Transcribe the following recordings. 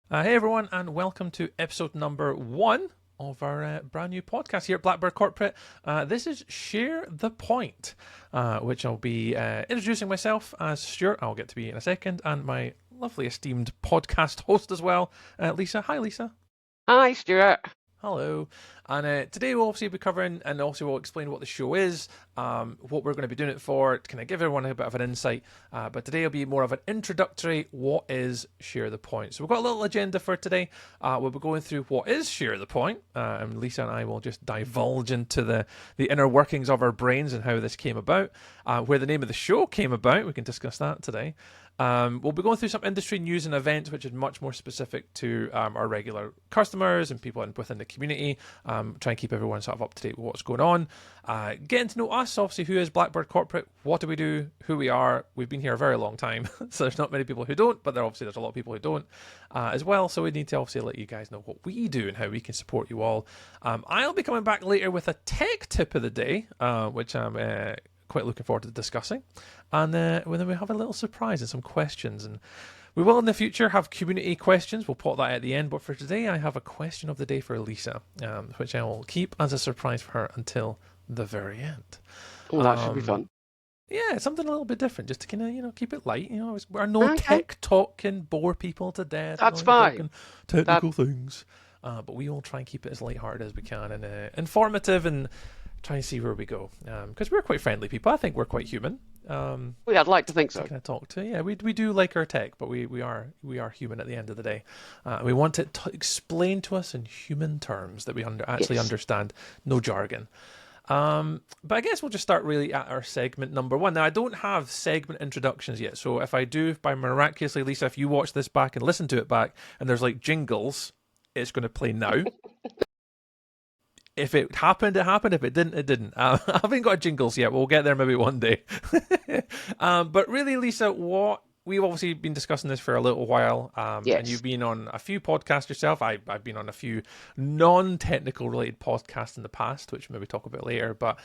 Hey everyone, and welcome to episode number 1 of our brand new podcast here at Blackbird Corporate. This is Share the Point, which I'll be introducing myself as Stuart. I'll get to be in a second, and my lovely esteemed podcast host as well, Lisa. Hi, Lisa. Hi, Stuart. Hello. And today we'll obviously be covering, and also we'll explain what the show is, what we're going to be doing it for, to kind of give everyone a bit of an insight. But today will be more of an introductory, what is Share the Point? So we've got a little agenda for today. We'll be going through what is Share the Point, and Lisa and I will just divulge into the inner workings of our brains and how this came about, where the name of the show came about. We can discuss that today. We'll be going through some industry news and events, which is much more specific to our regular customers and people within the community. Try and keep everyone sort of up to date with what's going on. Getting to know us, obviously, who is Blackbird Corporate, what do we do, who we are. We've been here a very long time, so there's not many people who don't, but there's a lot of people who don't as well. So we need to obviously let you guys know what we do and how we can support you all. I'll be coming back later with a tech tip of the day, which I'm quite looking forward to discussing. And then we have a little surprise and some questions. And we will in the future have community questions. We'll put that at the end. But for today, I have a question of the day for Lisa, which I will keep as a surprise for her until the very end. Oh, that should be fun. Yeah, something a little bit different, just to kind of keep it light. We're no Okay, tech talk can bore people to death. that's Talking fine. technical things. But we all try and keep it as lighthearted as we can and informative and try and see where we go. Because we're quite friendly people. I think we're quite human. I'd like to think To so. kind of talk to. Yeah, we do like our tech, but we are human at the end of the day. We want it to explain to us in human terms that we actually Yes. understand, no jargon. But I guess we'll just start really at our segment number 1. Now, I don't have segment introductions yet, so if I do, by miraculously, Lisa, if you watch this back and listen to it back, and there's like jingles, it's going to play now. If it happened, it happened. If it didn't, it didn't. I haven't got jingles yet. We'll get there maybe one day. But really, Lisa, what we've obviously been discussing this for a little while, and Yes. you've been on a few podcasts yourself. I've been on a few non-technical related podcasts in the past, which maybe talk about later. But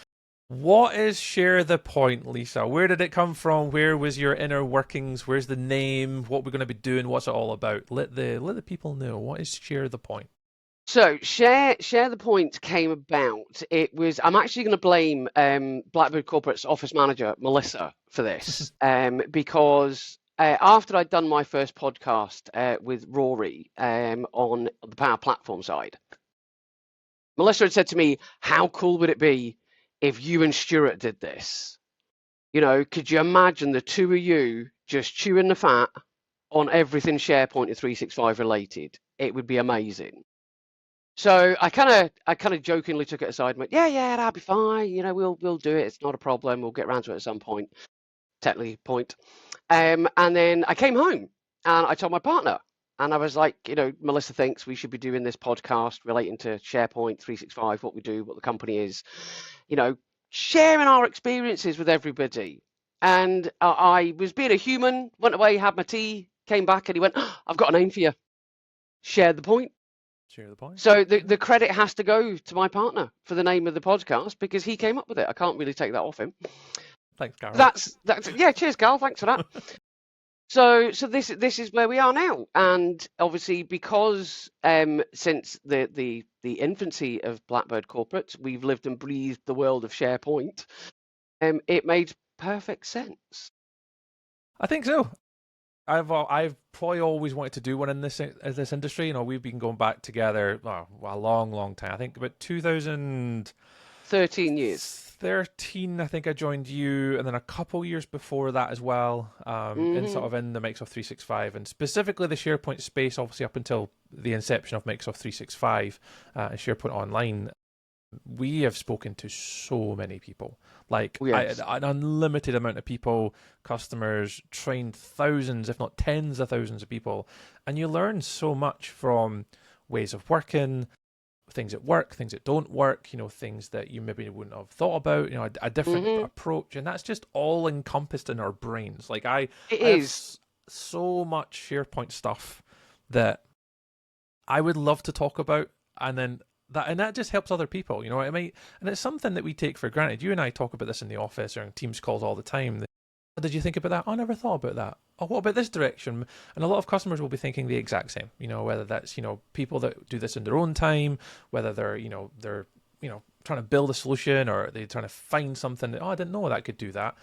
what is Share the Point, Lisa? Where did it come from? Where was your inner workings? Where's the name? What we're going to be doing? What's it all about? Let the people know. What is Share the Point? So share the point came about. It was. I'm actually going to blame Blackbird Corporate's office manager Melissa for this, because after I'd done my first podcast with Rory on the Power Platform side, Melissa had said to me, "How cool would it be if you and Stuart did this? Could you imagine the two of you just chewing the fat on everything SharePoint and 365 related? It would be amazing." So I kind of jokingly took it aside and went, yeah, that'll be fine. We'll do it. It's not a problem. We'll get around to it at some point, technically point. And then I came home and I told my partner, and I was like, Melissa thinks we should be doing this podcast relating to SharePoint 365, what we do, what the company is, you know, sharing our experiences with everybody. And I was being a human, went away, had my tea, came back, and he went, "Oh, I've got a name for you. Share the point." Share the Point. So the credit has to go to my partner for the name of the podcast because he came up with it. I can't really take that off him. Thanks, Carol. That's yeah. Cheers, Carl. Thanks for that. So this is where we are now, and obviously because since the infancy of Blackbird Corporate, we've lived and breathed the world of SharePoint. It made perfect sense. I think so. I've probably always wanted to do one in this industry. We've been going back together a long, long time. I think about 13 years. 2013. I think I joined you, and then a couple years before that as well. In Hmm. sort of in the Microsoft 365 and specifically the SharePoint space. Obviously, up until the inception of Microsoft 365 and SharePoint Online. We have spoken to so many people, like Yes. an unlimited amount of people, customers, trained thousands, if not tens of thousands of people. And you learn so much from ways of working, things that work, things that don't work, things that you maybe wouldn't have thought about, a different Hmm. approach. And that's just all encompassed in our brains. Like It I have is. so much SharePoint stuff that I would love to talk about, and that just helps other people, and it's something that we take for granted. You and I talk about this in the office or in Teams calls all the time. Did you think about that? Oh, I never thought about that. Oh, what about this direction? And a lot of customers will be thinking the exact same. Whether that's people that do this in their own time, whether they're trying to build a solution or they're trying to find something that, oh, I didn't know that could do that.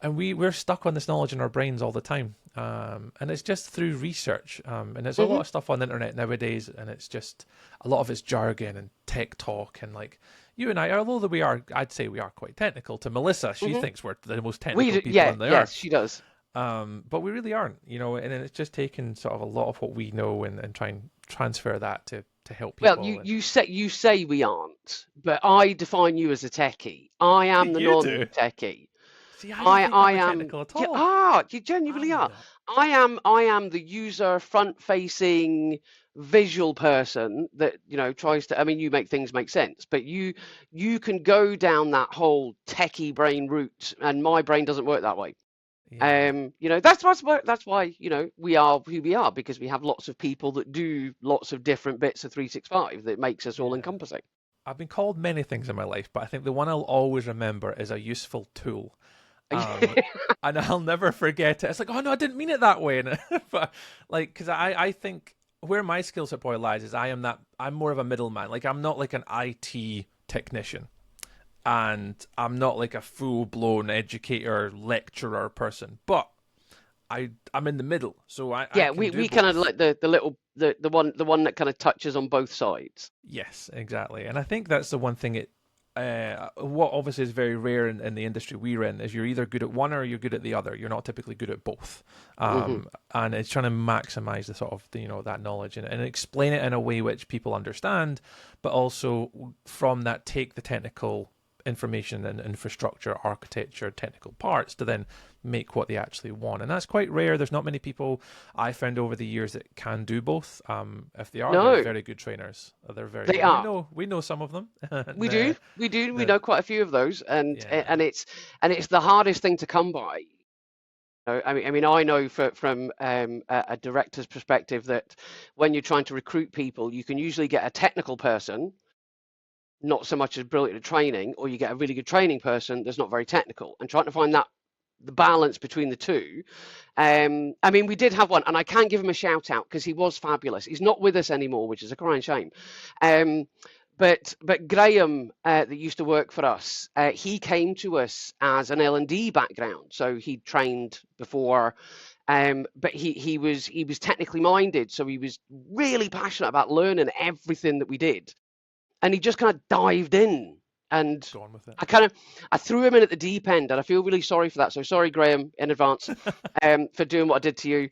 And we're stuck on this knowledge in our brains all the time, and it's just through research. And there's a lot of stuff on the internet nowadays, and it's just a lot of it's jargon and tech talk, and like you and I, although I'd say we are quite technical. To Melissa, she thinks we're the most technical people on the earth. Yes, she does. But we really aren't, and it's just taking sort of a lot of what we know and try and transfer that to help people. Well, you say we aren't, but I define you as a techie. I am the non-techie. See, I am technical at all. You genuinely are. I am the user front-facing visual person that tries to. I mean, you make things make sense, but you can go down that whole techie brain route, and my brain doesn't work that way. Yeah. That's why we are who we are, because we have lots of people that do lots of different bits of 365 that makes us all encompassing. I've been called many things in my life, but I think the one I'll always remember is a useful tool. And I'll never forget it. It's like, oh no, I didn't mean it that way. But because I think where my skill set probably lies is I'm more of a middleman. Like I'm not like an IT technician, and I'm not like a full blown educator, lecturer person. But I'm in the middle, so we kind of like the one that kind of touches on both sides. Yes, exactly, and I think that's the one thing what obviously is very rare in the industry we're in is you're either good at one or you're good at the other. You're not typically good at both. And it's trying to maximize the sort of that knowledge and explain it in a way which people understand, but also from that take the technical information and infrastructure, architecture, technical parts to then make what they actually want. And that's quite rare. There's not many people I found over the years that can do both. If they are, they're very good trainers. They are. We know some of them. We do. We know quite a few of those, and it's the hardest thing to come by. I mean, I know from a director's perspective that when you're trying to recruit people, you can usually get a technical person, not so much as brilliant at training, or you get a really good training person that's not very technical, and trying to find the balance between the two. I mean, we did have one, and I can give him a shout out because he was fabulous. He's not with us anymore, which is a crying shame. But Graham, that used to work for us, he came to us as an L&D background, so he trained before. But he was technically minded, so he was really passionate about learning everything that we did. And he just kind of dived in, and I threw him in at the deep end, and I feel really sorry for that. So sorry, Graham, in advance, for doing what I did to you.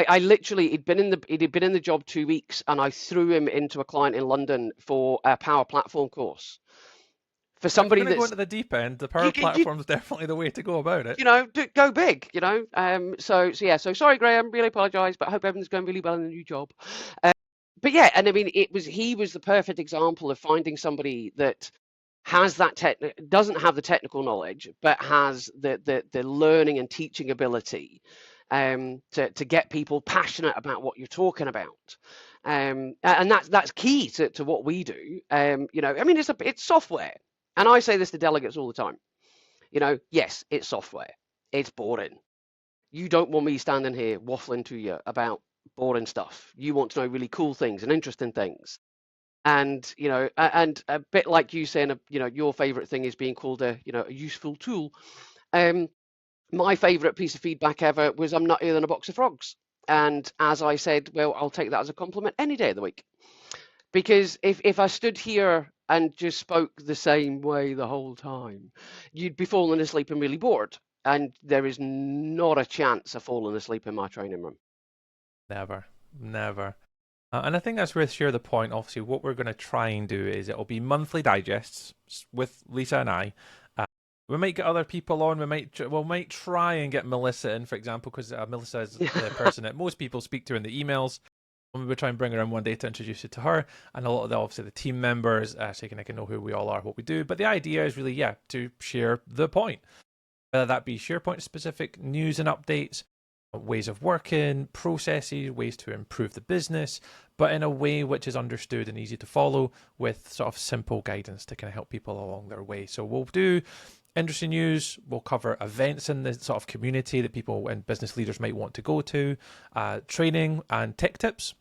I literally, he'd been in the job 2 weeks, and I threw him into a client in London for a Power Platform course. For somebody that's going to the deep end, the Power Platform is definitely the way to go about it. Go big. So sorry, Graham. Really apologise, but I hope everything's going really well in the new job. But yeah, and I mean, he was the perfect example of finding somebody that has doesn't have the technical knowledge, but has the learning and teaching ability to get people passionate about what you're talking about. And that's key to what we do. I mean, it's software, and I say this to delegates all the time. Yes, it's software. It's boring. You don't want me standing here waffling to you about boring stuff. You want to know really cool things and interesting things, and and a bit like you saying, your favorite thing is being called a useful tool. My favorite piece of feedback ever was I'm nuttier than a box of frogs, and as I said, well, I'll take that as a compliment any day of the week, because if I stood here and just spoke the same way the whole time, you'd be falling asleep and really bored, and there is not a chance of falling asleep in my training room. Never. And I think that's where Share the Point, obviously, what we're going to try and do is it'll be monthly digests with Lisa and I. We might get other people on. We might try and get Melissa in, for example, because Melissa is the person that most people speak to in the emails. And we'll try and bring her in one day to introduce you to her, and a lot of obviously the team members, so you can know who we all are, what we do. But the idea is really, to share the point, whether that be SharePoint specific news and updates, ways of working, processes, ways to improve the business, but in a way which is understood and easy to follow with sort of simple guidance to kind of help people along their way. So we'll do industry news. We'll cover events in the sort of community that people and business leaders might want to go to, training and tech tips.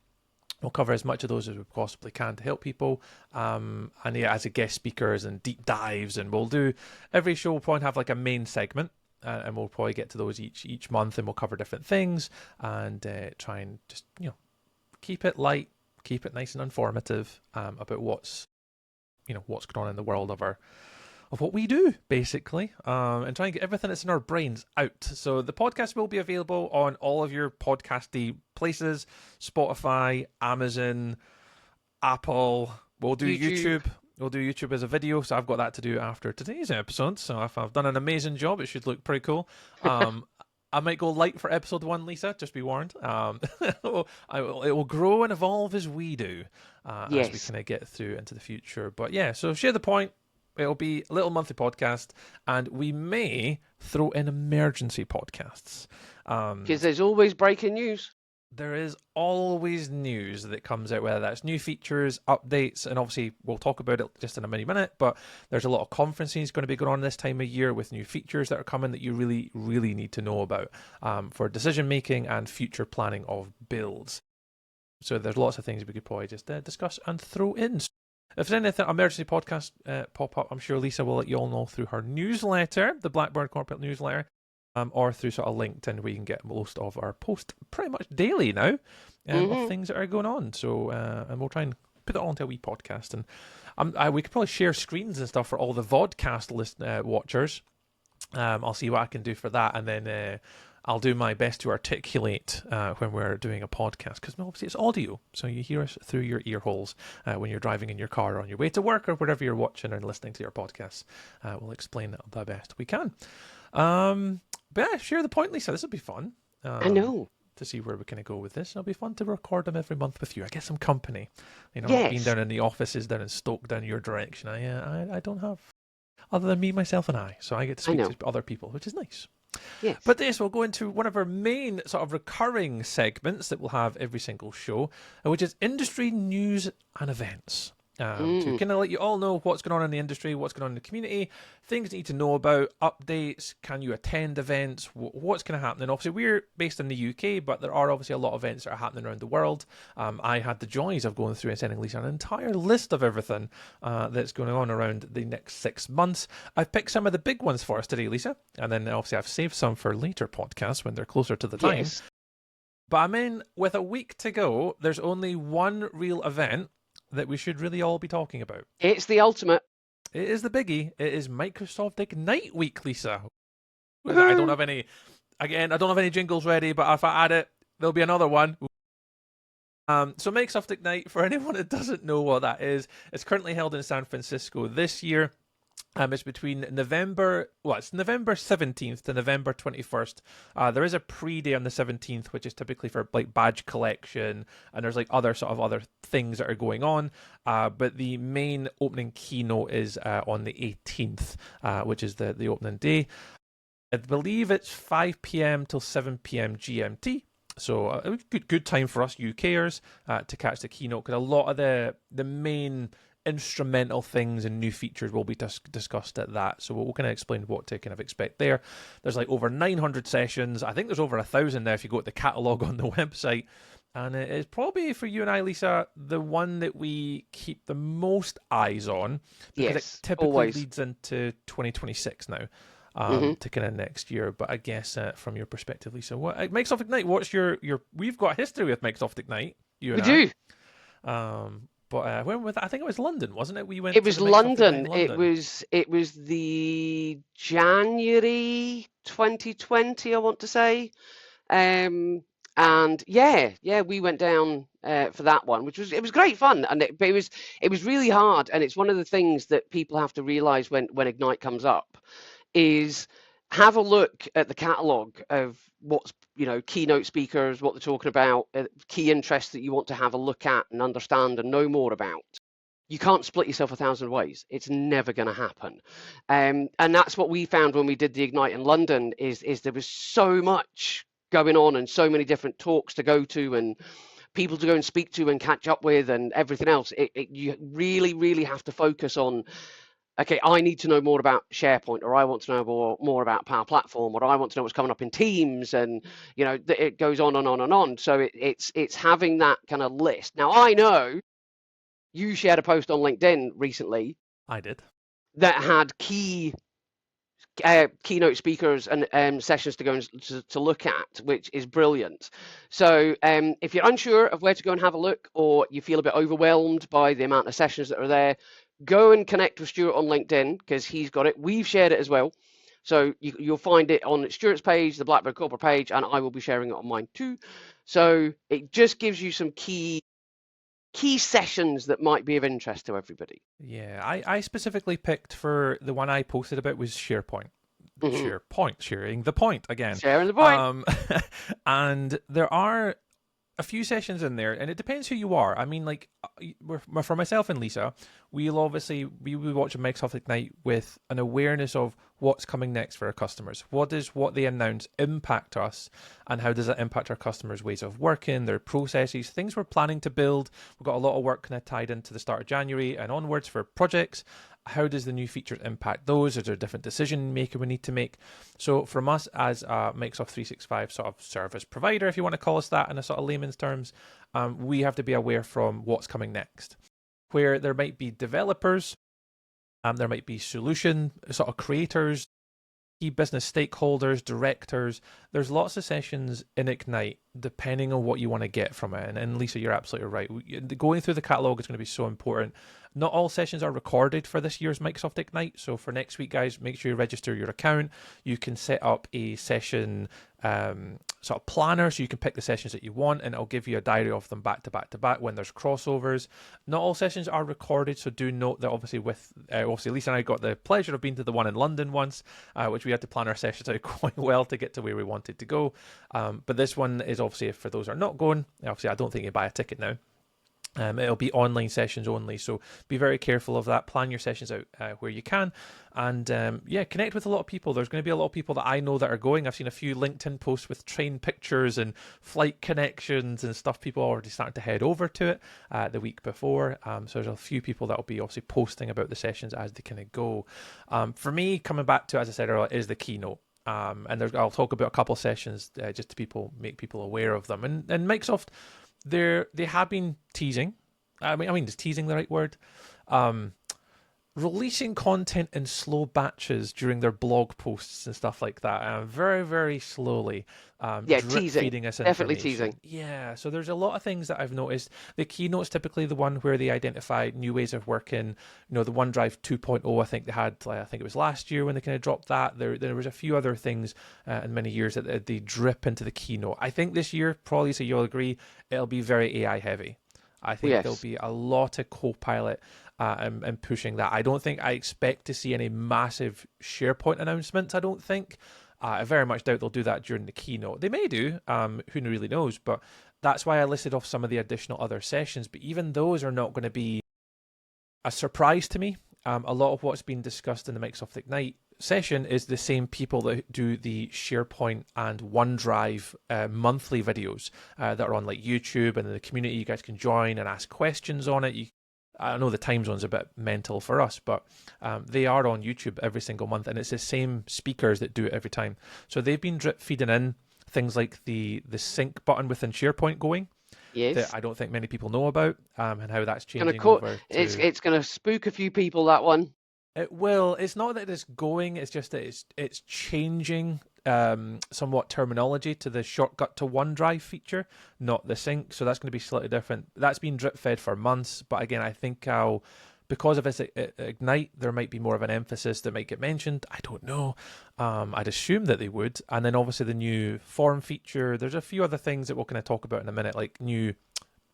We'll cover as much of those as we possibly can to help people. And yeah, as a guest speakers and deep dives, and we'll do every show will probably have like a main segment, and we'll probably get to those each month, and we'll cover different things and try and just keep it light, keep it nice and informative about what's going on in the world of what we do, basically, and try and get everything that's in our brains out. So the podcast will be available on all of your podcasty places: Spotify, Amazon, Apple. We'll do YouTube. We'll do YouTube as a video, so I've got that to do after today's episode. So if I've done an amazing job, it should look pretty cool. I might go light for episode 1, Lisa, just be warned. It will grow and evolve as we do, as we kind of get through into the future. But yeah, so share the point. It'll be a little monthly podcast, and we may throw in emergency podcasts. Because there's always breaking news. There is always news that comes out, whether that's new features, updates, and obviously we'll talk about it just in a mini minute, but there's a lot of conferences going to be going on this time of year with new features that are coming that you really, really need to know about for decision making and future planning of builds. So there's lots of things we could probably just discuss and throw in. If there's anything emergency podcast pop up, I'm sure Lisa will let you all know through her newsletter, the Blackbird Corporate newsletter, or through sort of LinkedIn, where you can get most of our posts pretty much daily now of things that are going on. So, and we'll try and put it all into a wee podcast. And we could probably share screens and stuff for all the vodcast watchers. I'll see what I can do for that, and then I'll do my best to articulate when we're doing a podcast, because obviously it's audio, so you hear us through your ear holes when you're driving in your car or on your way to work or wherever you're watching and listening to your podcasts. We'll explain it the best we can. But yeah, share the point, Lisa. This will be fun. I know. To see where we're going to go with this. It'll be fun to record them every month with you. I get some company. Yes. Being down in the offices down in Stoke, down your direction. I don't have, other than me, myself, and I. So I get to speak to other people, which is nice. Yes. But this will go into one of our main sort of recurring segments that we'll have every single show, which is industry news and events. To kind of let you all know what's going on in the industry, what's going on in the community, things you need to know about, updates, can you attend events, what's going to happen. And obviously we're based in the UK, but there are obviously a lot of events that are happening around the world. I had the joys of going through and sending Lisa an entire list of everything that's going on around the next 6 months. I've picked some of the big ones for us today, Lisa, and then obviously I've saved some for later podcasts when they're closer to the time. Yes. But I'm in with a week to go. There's only one real event that we should really all be talking about. It's the ultimate. It is the biggie. It is Microsoft Ignite Week, Lisa. I don't have any jingles ready, but if I add it, there'll be another one. So Microsoft Ignite, for anyone that doesn't know what that is, it's currently held in San Francisco this year. It's between November 17th to November 21st. There is a pre-day on the 17th, which is typically for like badge collection, and there's like other things that are going on. But the main opening keynote is on the 18th, which is the opening day. I believe it's 5 p.m. till 7 p.m. GMT. So a good time for us UKers to catch the keynote, because a lot of the main instrumental things and new features will be discussed at that. So we'll kind of explain what to kind of expect there. There's like over 900 sessions. I think there's over 1,000 now if you go to the catalogue on the website. And it is probably, for you and I, Lisa, the one that we keep the most eyes on, because it typically leads into 2026 now, to kind of next year. But I guess from your perspective, Lisa, Microsoft Ignite, what's your we've got history with Microsoft Ignite. We do. But when was that? I think it was London, wasn't it? It was London. It was the January 2020, I want to say. And we went down for that one, which was great fun, and it was really hard. And it's one of the things that people have to realize when Ignite comes up is have a look at the catalogue of what's, keynote speakers, what they're talking about, key interests that you want to have a look at and understand and know more about. You can't split yourself 1,000 ways. It's never going to happen. And that's what we found when we did the Ignite in London is there was so much going on and so many different talks to go to and people to go and speak to and catch up with and everything else. You really, really have to focus on okay, I need to know more about SharePoint, or I want to know more about Power Platform, or I want to know what's coming up in Teams, and it goes on and on and on. So it's having that kind of list. Now I know you shared a post on LinkedIn recently I did. that had keynote speakers and sessions to go and to look at, which is brilliant. So if you're unsure of where to go and have a look, or you feel a bit overwhelmed by the amount of sessions that are there, go and connect with Stuart on LinkedIn, because he's got it. We've shared it as well. So you'll find it on Stuart's page, the Blackbird Corporate page, and I will be sharing it on mine too. So it just gives you some key sessions that might be of interest to everybody. Yeah, I specifically picked for the one I posted about was SharePoint. Mm-hmm. SharePoint, sharing the point again. Sharing the point. And there are a few sessions in there, and it depends who you are. I mean, like, for myself and Lisa, we watch a Microsoft Ignite with an awareness of what's coming next for our customers. What does what they announce impact us, and how does that impact our customers' ways of working, their processes, things we're planning to build. We've got a lot of work kind of tied into the start of January and onwards for projects. How does the new features impact those? Is there a different decision maker we need to make? So from us as a Microsoft 365 sort of service provider, if you want to call us that in a sort of layman's terms, we have to be aware from what's coming next. Where there might be developers, there might be solution sort of creators, key business stakeholders, directors. There's lots of sessions in Ignite depending on what you want to get from it. And Lisa, you're absolutely right. Going through the catalog is going to be so important. Not all sessions are recorded for this year's Microsoft Ignite. So for next week, guys, make sure you register your account. You can set up a session sort of planner, so you can pick the sessions that you want, and it'll give you a diary of them back to back to back when there's crossovers. Not all sessions are recorded, so do note that obviously Lisa and I got the pleasure of being to the one in London once, which we had to plan our sessions out quite well to get to where we wanted to go. But this one is obviously, for those who are not going, obviously I don't think you buy a ticket now. It'll be online sessions only, so be very careful of that. Plan your sessions out where you can, and connect with a lot of people. There's going to be a lot of people that I know that are going. I've seen a few LinkedIn posts with train pictures and flight connections and stuff. People are already starting to head over to it the week before. So there's a few people that will be obviously posting about the sessions as they kind of go. For me, coming back to, as I said earlier, is the keynote. And I'll talk about a couple of sessions just to make people aware of them. And Microsoft, they have been teasing. I mean, is teasing the right word? Releasing content in slow batches during their blog posts and stuff like that, very, very slowly. Teasing. Feeding us Definitely information. teasing. Yeah, so there's a lot of things that I've noticed. The keynote's typically the one where they identify new ways of working. The OneDrive 2.0, I think they had, I think it was last year when they kind of dropped that. There was a few other things in many years that they drip into the keynote. I think this year, probably, so you'll agree, it'll be very AI heavy. I think there'll be a lot of Copilot and pushing that. I expect to see any massive SharePoint announcements, I don't think. I very much doubt they'll do that during the keynote. They may do, who really knows, but that's why I listed off some of the additional other sessions, but even those are not going to be a surprise to me. A lot of what's been discussed in the Microsoft Ignite session is the same people that do the SharePoint and OneDrive monthly videos that are on like YouTube and in the community. You guys can join and ask questions on it. I know the time zone's a bit mental for us, but they are on YouTube every single month, and it's the same speakers that do it every time. So they've been drip feeding in things like the sync button within SharePoint going. Yes. That I don't think many people know about, and how that's changing It's going to spook a few people, that one. It will. It's not that it's going, it's just that it's changing somewhat terminology to the shortcut to OneDrive feature, not the sync. So that's going to be slightly different. That's been drip fed for months, but again, I think because of its Ignite, there might be more of an emphasis that might get mentioned. I don't know. I'd assume that they would. And then obviously the new form feature. There's a few other things that we're going to talk about in a minute, like new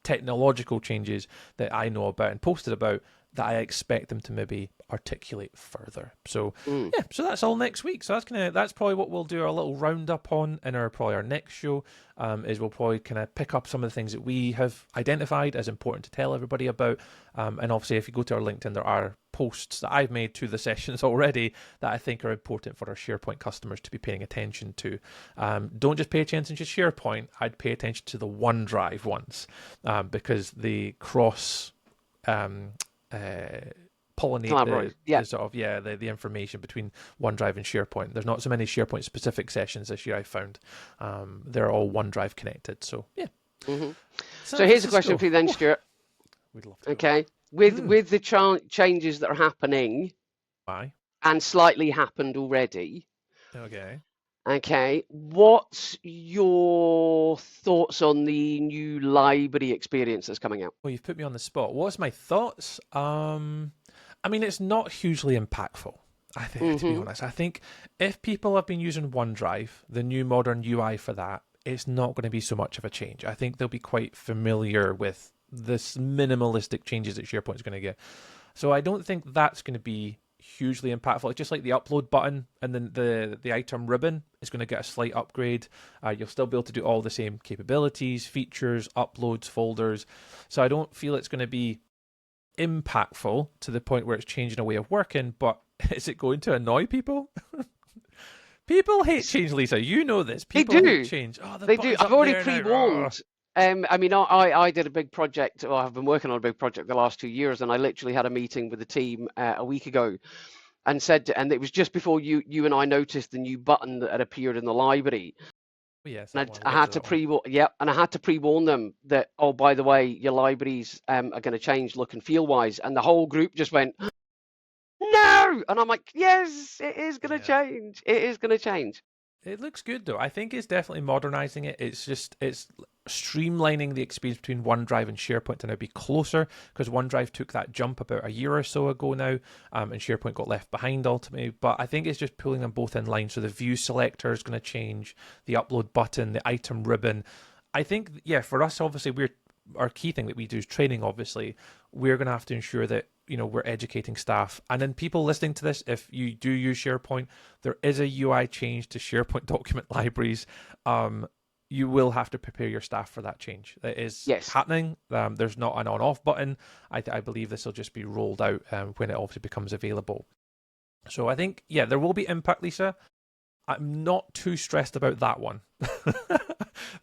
technological changes that I know about and posted about that I expect them to maybe articulate further. So so that's all next week. So that's probably what we'll do our little roundup on in our next show. Is we'll probably kind of pick up some of the things that we have identified as important to tell everybody about. And obviously, if you go to our LinkedIn, there are posts that I've made to the sessions already that I think are important for our SharePoint customers to be paying attention to. Don't just pay attention to SharePoint. I'd pay attention to the OneDrive ones because the cross pollinate Collaborate. Yeah. the sort of the information between OneDrive and SharePoint. There's not so many SharePoint specific sessions this year I found. They're all OneDrive connected. So yeah. Hmm. San So here's a Francisco. question for you then, Stuart. We'd love to. Okay, with the changes that are happening Why? and slightly happened already. Okay. Okay, what's your thoughts on the new library experience that's coming out? Well, you've put me on the spot. What's my thoughts? I mean, it's not hugely impactful. I think, to be honest, I think if people have been using OneDrive, the new modern UI for that, it's not going to be so much of a change. I think they'll be quite familiar with this minimalistic changes that SharePoint is going to get. So I don't think that's going to be hugely impactful. It's just like the upload button and then the item ribbon is going to get a slight upgrade. You'll still be able to do all the same capabilities, features, uploads, folders. So I don't feel it's going to be impactful to the point where it's changing a way of working, but is it going to annoy people? People hate change, Lisa. You know this. People hate change. Oh, they do. I've already pre-warned. I mean, I did a big project, or I've been working on a big project the last 2 years, and I literally had a meeting with the team a week ago and said, and it was just before you and I noticed the new button that had appeared in the library. Yes, and I had to pre-warn them that, oh, by the way, your libraries are going to change look and feel wise, and the whole group just went, no, and I'm like, yes, it is going to change. It is going to change. It looks good though. I think it's definitely modernizing it. It's streamlining the experience between OneDrive and SharePoint to now be closer, because OneDrive took that jump about a year or so ago now, and SharePoint got left behind ultimately. But I think it's just pulling them both in line. So the view selector is going to change, the upload button, the item ribbon. I think, for us, obviously, our key thing that we do is training. Obviously, we're going to have to ensure that we're educating staff, and then people listening to this, if you do use SharePoint, there is a UI change to SharePoint document libraries. You will have to prepare your staff for that change. That is happening. There's not an on-off button. I believe this will just be rolled out when it obviously becomes available. So I think, there will be impact, Lisa. I'm not too stressed about that one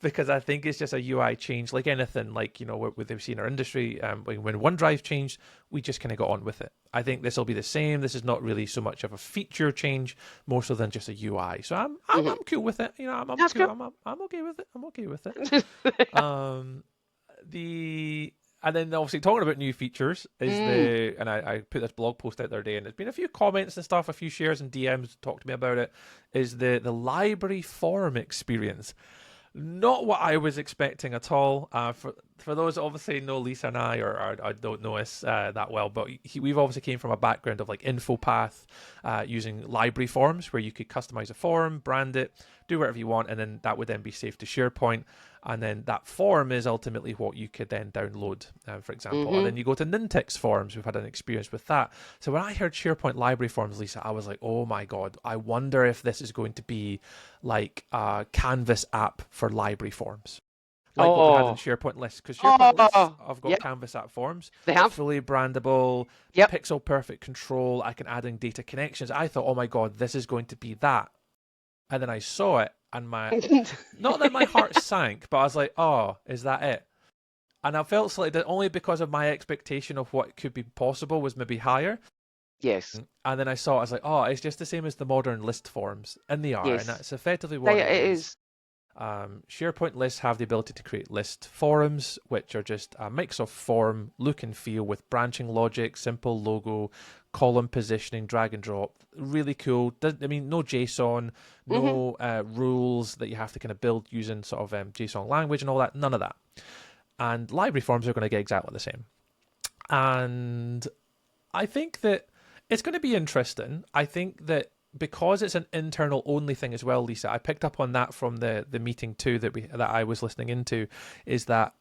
because I think it's just a UI change, like anything, like, what they've seen in our industry. When OneDrive changed, we just kind of got on with it. I think this will be the same. This is not really so much of a feature change, more so than just a UI. So I'm cool with it. I'm cool. I'm okay with it. I'm okay with it. And then obviously talking about new features is and I put this blog post out the other day, and there's been a few comments and stuff, a few shares and DMs talk to me about it, is the library forum experience. Not what I was expecting at all. For those that obviously know Lisa and I, or don't know us that well, but we've obviously came from a background of like InfoPath, using library forms where you could customize a form, brand it, do whatever you want, and then that would then be saved to SharePoint. And then that form is ultimately what you could then download, for example. And then you go to Nintex forms. We've had an experience with that. So when I heard SharePoint library forms, Lisa, I was like, oh my God, I wonder if this is going to be like a Canvas app for library forms. Like what we had in SharePoint lists. Because SharePoint lists, I've got Canvas app forms. They have. Fully brandable, pixel perfect control. I can add in data connections. I thought, oh my God, this is going to be that. And then I saw it, and not that my heart sank, but I was like, oh, is that it? And I felt slightly, only because of my expectation of what could be possible was maybe higher. Yes. And then I saw it, I was like, oh, it's just the same as the modern list forms. And they are, and that's effectively what it is. SharePoint lists have the ability to create list forums, which are just a mix of form, look and feel with branching logic, simple logo, column positioning, drag and drop. Really cool. No JSON, no rules that you have to kind of build using sort of JSON language and all that. None of that. And library forms are going to get exactly the same. And I think that it's going to be interesting. I think that because it's an internal only thing as well, Lisa, I picked up on that from the meeting too that I was listening into, is that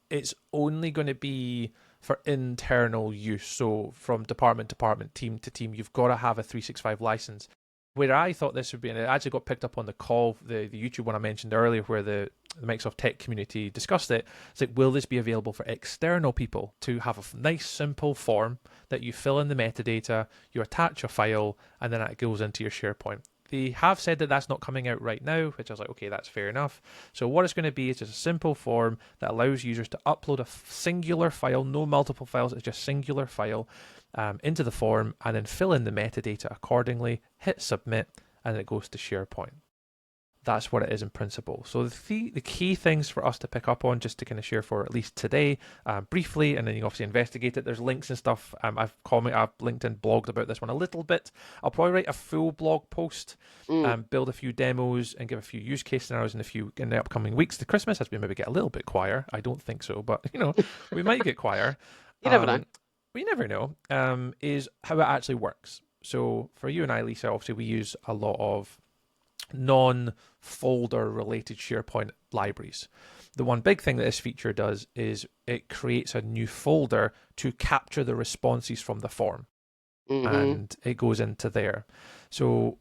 it's only going to be for internal use. So from department to department, team to team, you've got to have a 365 license. Where I thought this would be, and it actually got picked up on the call, the YouTube one I mentioned earlier, where the Microsoft Tech community discussed it. It's like, will this be available for external people to have a nice, simple form that you fill in the metadata, you attach a file, and then it goes into your SharePoint? they have said that that's not coming out right now, which I was like, okay, that's fair enough. So what it's going to be is just a simple form that allows users to upload a singular file, no multiple files, it's just singular file into the form, and then fill in the metadata accordingly, hit submit, and it goes to SharePoint. That's what it is in principle. So the key things for us to pick up on, just to kind of share for at least today, briefly, and then you obviously investigate it. There's links and stuff. I've linked and blogged about this one a little bit. I'll probably write a full blog post, build a few demos, and give a few use case scenarios in the upcoming weeks. The Christmas has been maybe get a little bit quieter. I don't think so, but we might get quieter. You never know. We never know. Is how it actually works. So for you and I, Lisa, obviously we use a lot of non-folder related SharePoint libraries. The one big thing that this feature does is it creates a new folder to capture the responses from the form, and it goes into there. So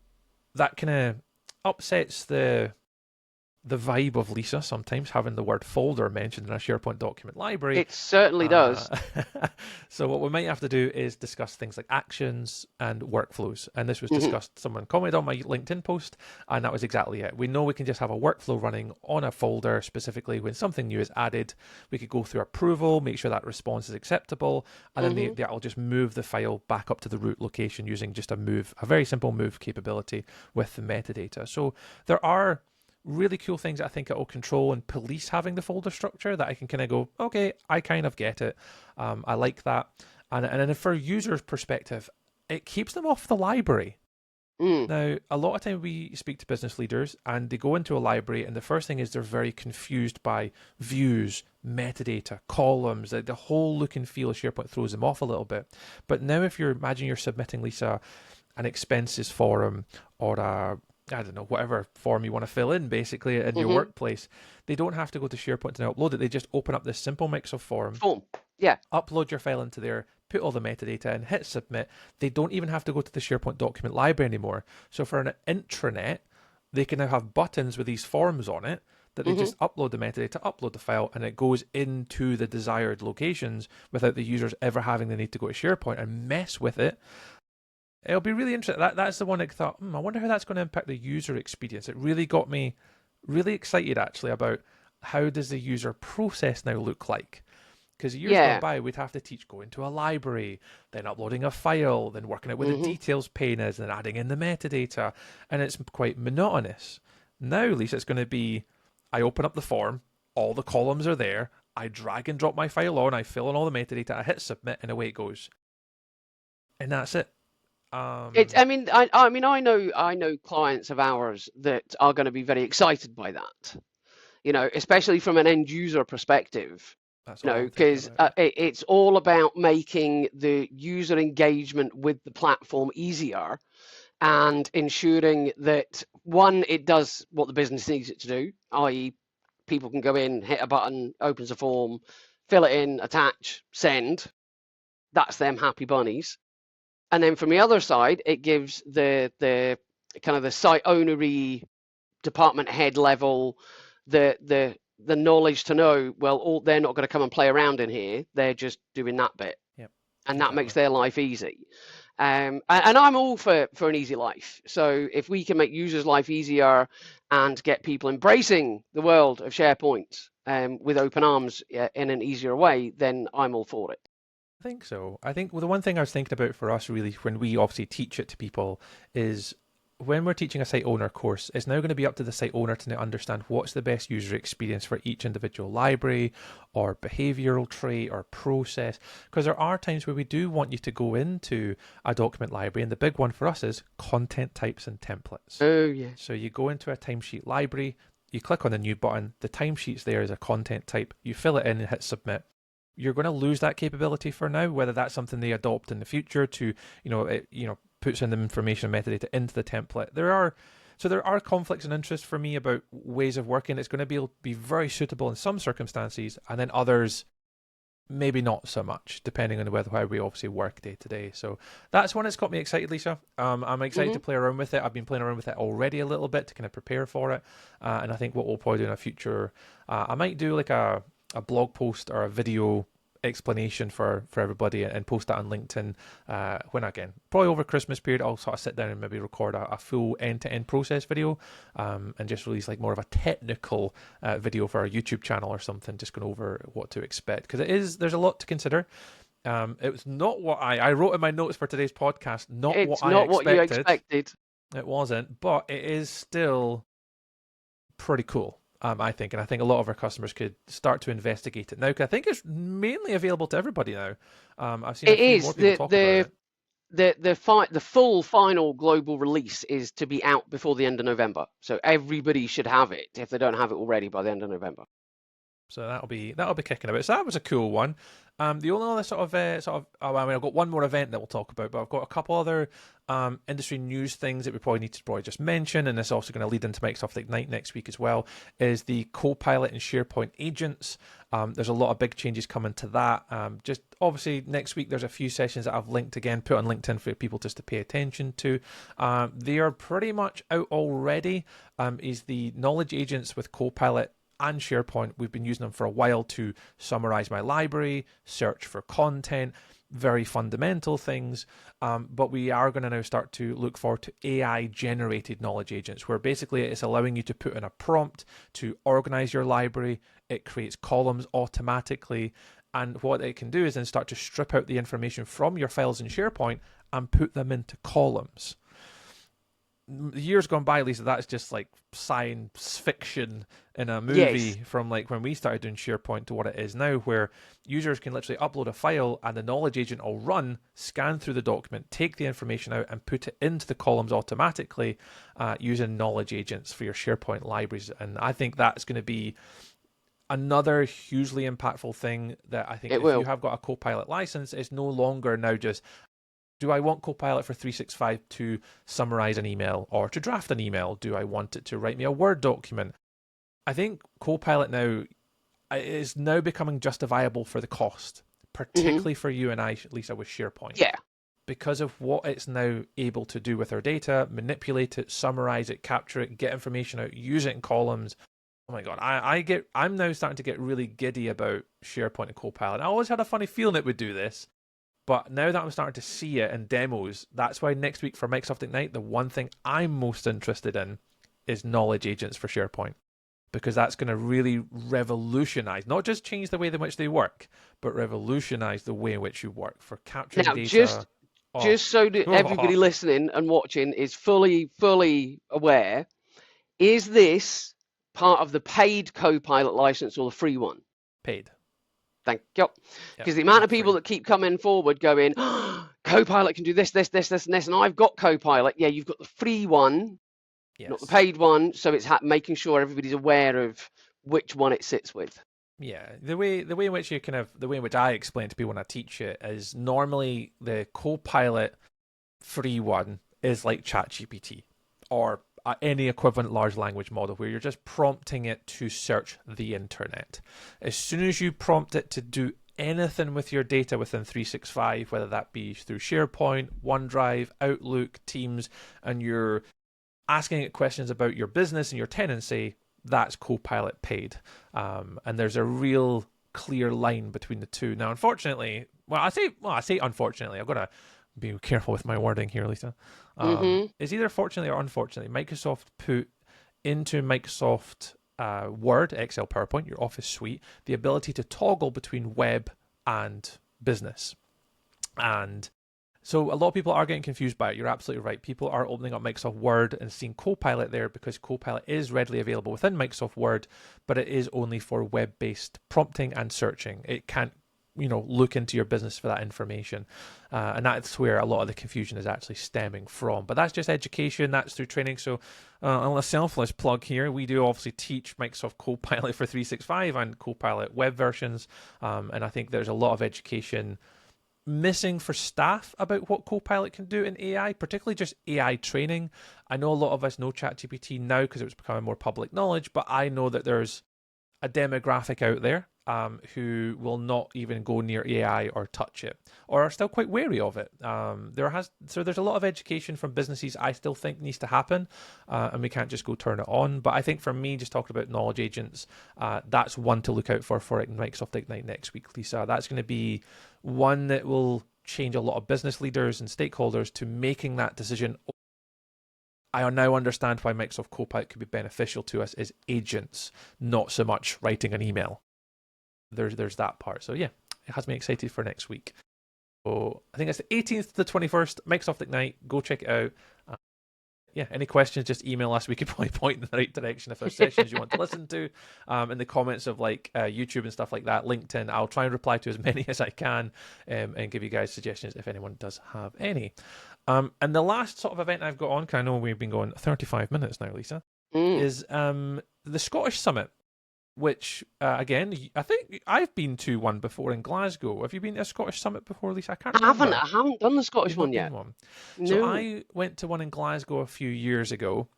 that kind of upsets the vibe of Lisa sometimes, having the word folder mentioned in a SharePoint document library. It certainly does. So what we might have to do is discuss things like actions and workflows. And this was discussed, someone commented on my LinkedIn post, and that was exactly it. We know we can just have a workflow running on a folder, specifically when something new is added. We could go through approval, make sure that response is acceptable, and then that'll just move the file back up to the root location using just a very simple move capability with the metadata. So there are really cool things that I think it will control and police having the folder structure that I can kind of go, okay, I kind of get it. I like that. And then for users' perspective, it keeps them off the library. Now, a lot of time we speak to business leaders and they go into a library and the first thing is they're very confused by views, metadata, columns, the whole look and feel of SharePoint throws them off a little bit. But now if imagine you're submitting, Lisa, an expenses form or I don't know, whatever form you want to fill in basically in your workplace, they don't have to go to SharePoint to upload it. They just open up this simple mix of form, upload your file into there, put all the metadata in, hit submit. They don't even have to go to the SharePoint document library anymore. So for an intranet, they can now have buttons with these forms on it that they just upload the metadata, upload the file, and it goes into the desired locations without the users ever having the need to go to SharePoint and mess with it. It'll be really interesting. That's the one I thought, I wonder how that's going to impact the user experience. It really got me really excited, actually, about how does the user process now look like? Because years gone by, we'd have to teach going to a library, then uploading a file, then working out where the details pane is, and then adding in the metadata. And it's quite monotonous. Now, Lisa, it's going to be, I open up the form, all the columns are there, I drag and drop my file on, I fill in all the metadata, I hit submit, and away it goes. And that's it. I know clients of ours that are going to be very excited by that, especially from an end user perspective, because it's all about making the user engagement with the platform easier and ensuring that, one, it does what the business needs it to do, i.e. people can go in, hit a button, opens a form, fill it in, attach, send. That's them happy bunnies. And then from the other side, it gives the kind of the site ownery department head level the knowledge to know, well, they're not going to come and play around in here. They're just doing that bit. And that makes their life easy. And I'm all for an easy life. So if we can make users' life easier and get people embracing the world of SharePoint with open arms in an easier way, then I'm all for it. I think so. I think the one thing I was thinking about for us really when we obviously teach it to people is when we're teaching a site owner course, it's now going to be up to the site owner to understand what's the best user experience for each individual library or behavioral trait or process. Because there are times where we do want you to go into a document library, and the big one for us is content types and templates. Oh, yeah. So you go into a timesheet library, you click on the new button, the timesheet's there as a content type, you fill it in and hit submit. You're going to lose that capability for now, whether that's something they adopt in the future to, puts in the information and metadata into the template. There are conflicts and interests for me about ways of working. It's going to be very suitable in some circumstances, and then others maybe not so much, depending on how we obviously work day to day. So that's one that's got me excited, Lisa. I'm excited to play around with it. I've been playing around with it already a little bit to kind of prepare for it. And I think what we'll probably do in a future, I might do like a blog post or a video explanation for everybody and post that on LinkedIn when, again, probably over Christmas period, I'll sort of sit down and maybe record a full end-to-end process video and just release like more of a technical video for our YouTube channel or something, just going over what to expect, because there's a lot to consider. It was not what I wrote in my notes for today's podcast, It's not what you expected. It wasn't, but it is still pretty cool. I think, and I think a lot of our customers could start to investigate it now, because I think it's mainly available to everybody now. I've seen a few more people talk about it. The full final global release is to be out before the end of November, so everybody should have it if they don't have it already by the end of November. So that'll be kicking about. So that was a cool one. The only other I've got one more event that we'll talk about, but I've got a couple other industry news things that we probably need to just mention, and it's also going to lead into Microsoft Ignite next week as well, is the Copilot and SharePoint agents. There's a lot of big changes coming to that. Just obviously next week there's a few sessions that I've put on LinkedIn for people just to pay attention to. They are pretty much out already. Is the knowledge agents with Copilot and SharePoint. We've been using them for a while to summarize my library, search for content, very fundamental things. But we are going to now start to look forward to AI generated knowledge agents, where basically it's allowing you to put in a prompt to organize your library. It creates columns automatically. And what it can do is then start to strip out the information from your files in SharePoint and put them into columns. Years gone by, Lisa, that's just like science fiction in a movie from like when we started doing SharePoint to what it is now, where users can literally upload a file and the knowledge agent will run, scan through the document, take the information out and put it into the columns automatically using knowledge agents for your SharePoint libraries. And I think that's going to be another hugely impactful thing that I think you have got a Copilot license, it's no longer now just, do I want Copilot for 365 to summarize an email or to draft an email? Do I want it to write me a Word document? I think Copilot now is now becoming justifiable for the cost, particularly for you and I, Lisa, with SharePoint. Yeah. Because of what it's now able to do with our data, manipulate it, summarize it, capture it, get information out, use it in columns. Oh my God, I'm now starting to get really giddy about SharePoint and Copilot. I always had a funny feeling it would do this. But now that I'm starting to see it in demos, that's why next week for Microsoft Ignite, the one thing I'm most interested in is knowledge agents for SharePoint. Because that's going to really revolutionize, not just change the way in which they work, but revolutionize the way in which you work for capturing data. Just so that everybody listening and watching is fully aware, is this part of the paid Copilot license or the free one? Paid. Thank you. Because the amount of people that keep coming forward going, oh, Copilot can do this, and this, and I've got Copilot. Yeah, you've got the free one, not the paid one. So it's making sure everybody's aware of which one it sits with. Yeah, the way in which I explain to people when I teach it is normally the Copilot free one is like ChatGPT or any equivalent large language model where you're just prompting it to search the internet. As soon as you prompt it to do anything with your data within 365, whether that be through SharePoint, OneDrive, Outlook, Teams, and you're asking it questions about your business and your tenancy, that's Copilot paid. And there's a real clear line between the two. Now, unfortunately, I say unfortunately, I've got to be careful with my wording here, Lisa. It's either fortunately or unfortunately, Microsoft put into Microsoft Word, Excel, PowerPoint, your Office suite, the ability to toggle between web and business. And so a lot of people are getting confused by it. You're absolutely right. People are opening up Microsoft Word and seeing Copilot there because Copilot is readily available within Microsoft Word, but it is only for web-based prompting and searching. It can't look into your business for that information. And that's where a lot of the confusion is actually stemming from. But that's just education, that's through training. So on a selfless plug here, we do obviously teach Microsoft Copilot for 365 and Copilot web versions. And I think there's a lot of education missing for staff about what Copilot can do in AI, particularly just AI training. I know a lot of us know ChatGPT now because it was becoming more public knowledge, but I know that there's a demographic out there who will not even go near AI or touch it, or are still quite wary of it. There's a lot of education from businesses I still think needs to happen, and we can't just go turn it on. But I think for me, just talking about knowledge agents, that's one to look out for Microsoft Ignite next week, Lisa. That's going to be one that will change a lot of business leaders and stakeholders to making that decision. I now understand why Microsoft Copilot could be beneficial to us as agents, not so much writing an email. There's that part. So yeah, it has me excited for next week. So I think it's the 18th to the 21st, Microsoft Ignite. Go check it out. Yeah, any questions, just email us. We could probably point in the right direction if there's sessions you want to listen to. In the comments of like YouTube and stuff like that, LinkedIn, I'll try and reply to as many as I can, and give you guys suggestions if anyone does have any. And the last sort of event I've got on, because I know we've been going 35 minutes now, Lisa, is the Scottish Summit. Which, again, I think I've been to one before in Glasgow. Have you been to a Scottish Summit before, Lisa? I can't remember. I haven't done the Scottish You've one not yet. been one. No. So I went to one in Glasgow a few years ago.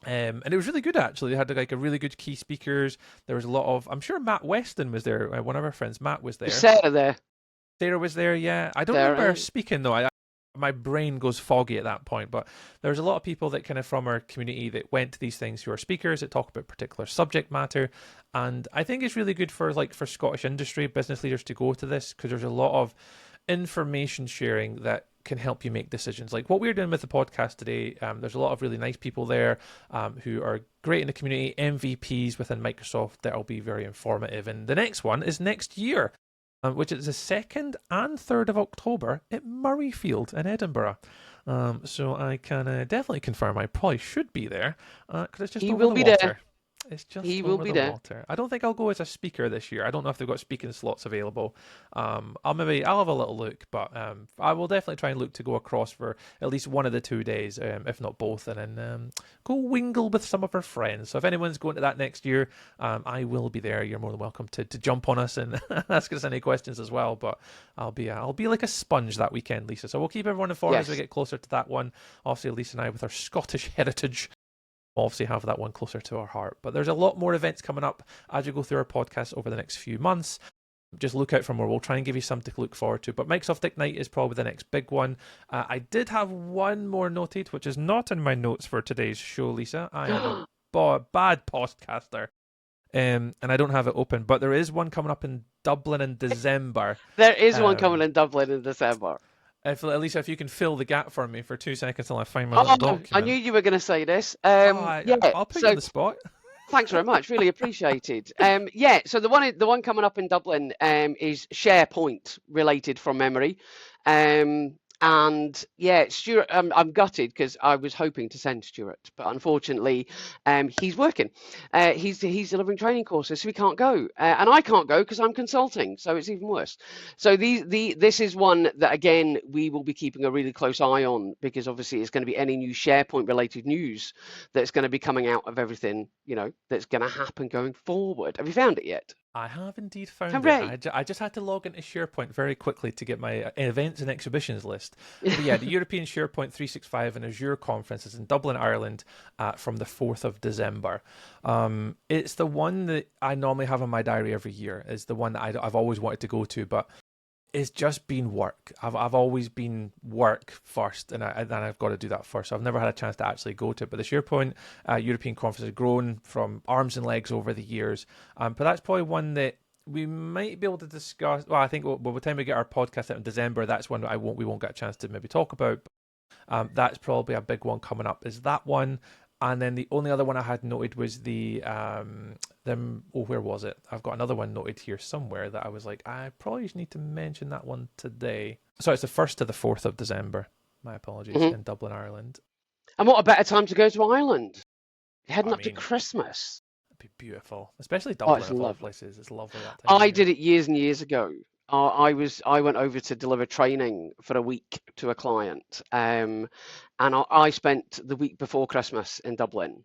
And it was really good, actually. They had like a really good key speakers. There was a lot of, I'm sure Matt Weston was there. One of our friends, Matt, was there. Sarah there. Sarah was there, yeah. I don't remember her speaking, though. My brain goes foggy at that point, but there's a lot of people that kind of from our community that went to these things who are speakers that talk about particular subject matter, and I think it's really good for Scottish industry business leaders to go to this, because there's a lot of information sharing that can help you make decisions. Like what we're doing with the podcast today, there's a lot of really nice people there who are great in the community, MVPs within Microsoft that will be very informative. And the next one is next year, which is the 2nd and 3rd of October at Murrayfield in Edinburgh. So I can definitely confirm I probably should be there, because it's just over the water. It's just over the water. I don't think I'll go as a speaker this year. I don't know if they've got speaking slots available. I'll have a little look, but I will definitely try and look to go across for at least one of the 2 days, if not both, and then go wingle with some of our friends. So if anyone's going to that next year, I will be there. You're more than welcome to jump on us and ask us any questions as well. But I'll be like a sponge that weekend, Lisa. So we'll keep everyone informed as we get closer to that one. Obviously, Lisa and I, with our Scottish heritage, obviously have that one closer to our heart. But there's a lot more events coming up as we go through our podcast over the next few months. Just look out for more. We'll try and give you something to look forward to. But Microsoft Ignite is probably the next big one. I did have one more noted, which is not in my notes for today's show, Lisa. I am a bad podcaster. And I don't have it open. But there is one coming up in Dublin in December. There is one coming in Dublin in December. Lisa, if you can fill the gap for me for 2 seconds till I find my little document. I knew you were going to say this. I'll put you on the spot. Thanks very much. Really appreciated. So the one coming up in Dublin is SharePoint related from memory. And yeah, Stuart, I'm gutted because I was hoping to send Stuart, but unfortunately, he's working. He's delivering training courses, so he can't go, and I can't go because I'm consulting, so it's even worse. So this is one that again we will be keeping a really close eye on, because obviously it's going to be any new SharePoint related news that's going to be coming out of everything that's going to happen going forward. Have you found it yet? I have indeed found it. I just had to log into SharePoint very quickly to get my events and exhibitions list. But yeah, the European SharePoint 365 and Azure conference is in Dublin, Ireland from the 4th of December. It's the one that I normally have in my diary every year. It's the one that I've always wanted to go to, but it's just been work. I've always been work first, and I've got to do that first. So I've never had a chance to actually go to it. But the SharePoint European Conference has grown from arms and legs over the years. But that's probably one that we might be able to discuss. Well, I think by the time we get our podcast out in December, that's one that we won't get a chance to maybe talk about. That's probably a big one coming up. Is that one? And then the only other one I had noted was where was it? I've got another one noted here somewhere that I was like, I probably need to mention that one today. So it's the 1st to the 4th of December. My apologies, in Dublin, Ireland. And what a better time to go to Ireland? Heading up to Christmas. It'd be beautiful, especially Dublin of all places. It's lovely that time. I did it years and years ago. I went over to deliver training for a week to a client, and I spent the week before Christmas in Dublin,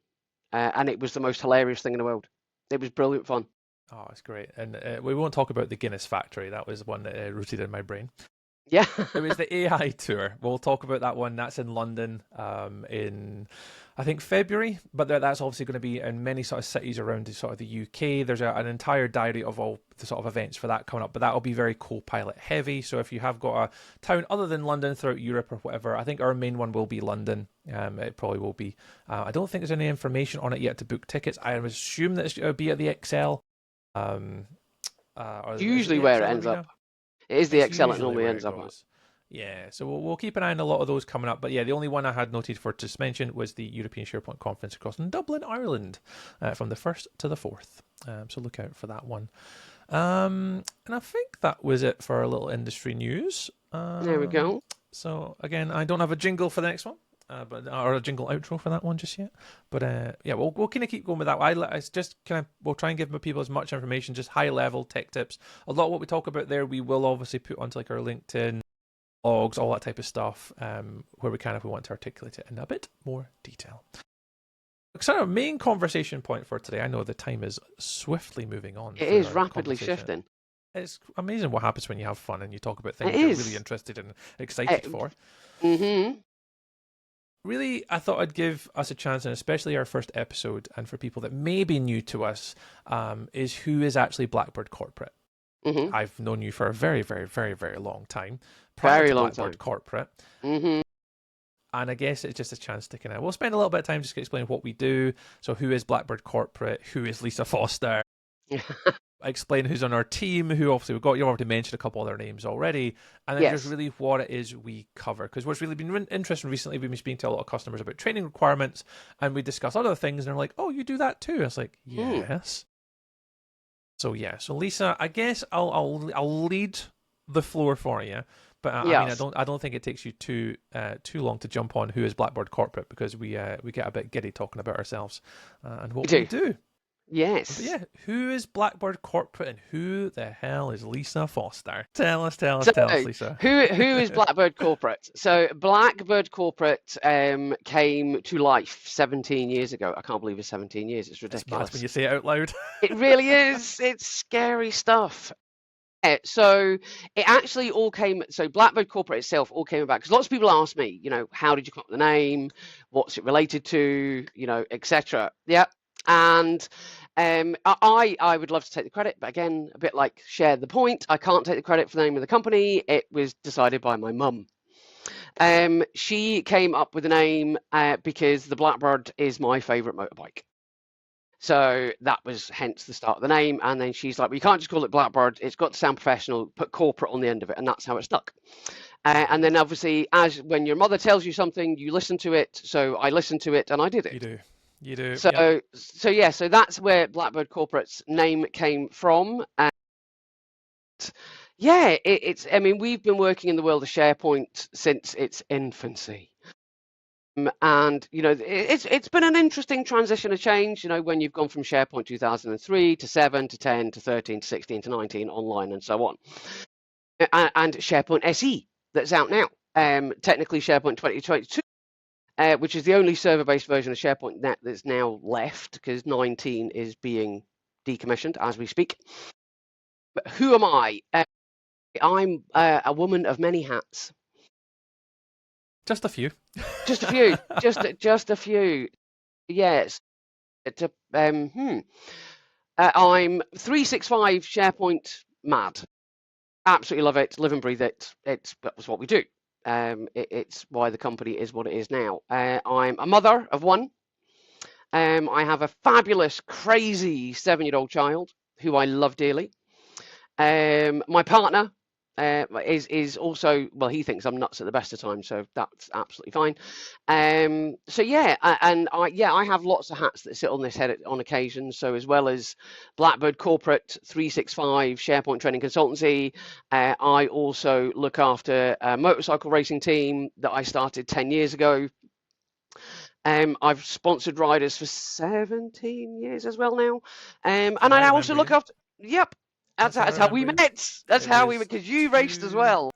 and it was the most hilarious thing in the world. It was brilliant fun. Oh, it's great. And we won't talk about the Guinness factory. That was one that rooted in my brain. Yeah. It was the AI tour. We'll talk about that one. That's in London in, I think, February. But that's obviously going to be in many sort of cities around the, sort of the UK. There's an entire diary of all the sort of events for that coming up. But that'll be very Copilot heavy. So if you have got a town other than London throughout Europe or whatever, I think our main one will be London. It probably will be. I don't think there's any information on it yet to book tickets. I assume that it'll be at the XL. Or is it Usually the where it XL ends Arena? up. It is the It's Excel it usually normally where ends it up at. goes. Yeah, so we'll keep an eye on a lot of those coming up. But yeah, the only one I had noted for to mention was the European SharePoint Conference across in Dublin, Ireland, from the 1st to the 4th. So look out for that one. And I think that was it for our little industry news. There we go. So again, I don't have a jingle for the next one. Or a jingle outro for that one just yet, but yeah, we'll kind of keep going with that. It's just kind of we'll try and give people as much information, just high level tech tips. A lot of what we talk about there, we will obviously put onto like our LinkedIn, blogs, all that type of stuff, where we want to articulate it in a bit more detail. So our main conversation point for today. I know the time is swiftly moving on. It is rapidly shifting. It's amazing what happens when you have fun and you talk about things It you're is. really interested and excited for. Mm-hmm. Really, I thought I'd give us a chance, and especially our first episode, and for people that may be new to us, is who is actually Blackbird Corporate. Mm-hmm. I've known you for a very, very, very, very long time. Very to long Blackbird time. Corporate. Mm-hmm. And I guess it's just a chance to we'll spend a little bit of time just to explain what we do. So who is Blackbird Corporate? Who is Lisa Foster? Explain who's on our team, who obviously you've already mentioned a couple other names already, and then just really what it is we cover. Because what's really been interesting recently, we've been speaking to a lot of customers about training requirements, and we discuss other things, and they're like, "Oh, you do that too?" I was like, "Yes." So Lisa, I guess I'll lead the floor for you, but I mean, I don't think it takes you too long to jump on who is Blackbird Corporate, because we get a bit giddy talking about ourselves and what we do. Yes. But yeah, who is Blackbird Corporate and who the hell is Lisa Foster? Tell us, Lisa. Who is Blackbird Corporate? So Blackbird Corporate came to life 17 years ago. I can't believe it's 17 years. It's ridiculous. It's mad when you say it out loud. It really is. It's scary stuff. So it actually all came. So Blackbird Corporate itself all came about because lots of people ask me, how did you come up with the name? What's it related to? Etc. Yeah. And I would love to take the credit, but again, a bit like share the point, I can't take the credit for the name of the company. It was decided by my mum. She came up with the name because the Blackbird is my favourite motorbike. So that was hence the start of the name. And then she's like, well, you can't just call it Blackbird. It's got to sound professional. Put corporate on the end of it. And that's how it stuck. And then obviously, when your mother tells you something, you listen to it. So I listened to it and I did it. You do. So that's where Blackbird Corporate's name came from. And yeah, I mean, we've been working in the world of SharePoint since its infancy. And it's been an interesting transition of change, when you've gone from SharePoint 2003 to 7 to 10 to 13 to 16 to 19 online and so on, and SharePoint SE that's out now, technically SharePoint 2022, which is the only server-based version of SharePoint Net that's now left, because 19 is being decommissioned as we speak. But who am I? I'm a woman of many hats. Just a few. Just a few. just a few. Yes. I'm 365 SharePoint mad. Absolutely love it. Live and breathe it. That's what we do. It's why the company is what it is now. I'm a mother of one. I have a fabulous, crazy 7-year-old child who I love dearly. My partner is also, well, he thinks I'm nuts at the best of times, so that's absolutely fine. So yeah, and I have lots of hats that sit on this head on occasion. So as well as Blackbird Corporate, 365 SharePoint Training Consultancy, I also look after a motorcycle racing team that I started 10 years ago. I've sponsored riders for 17 years as well now, and I also look after. Yep. That's how we met. That's how we met, because you raced as well.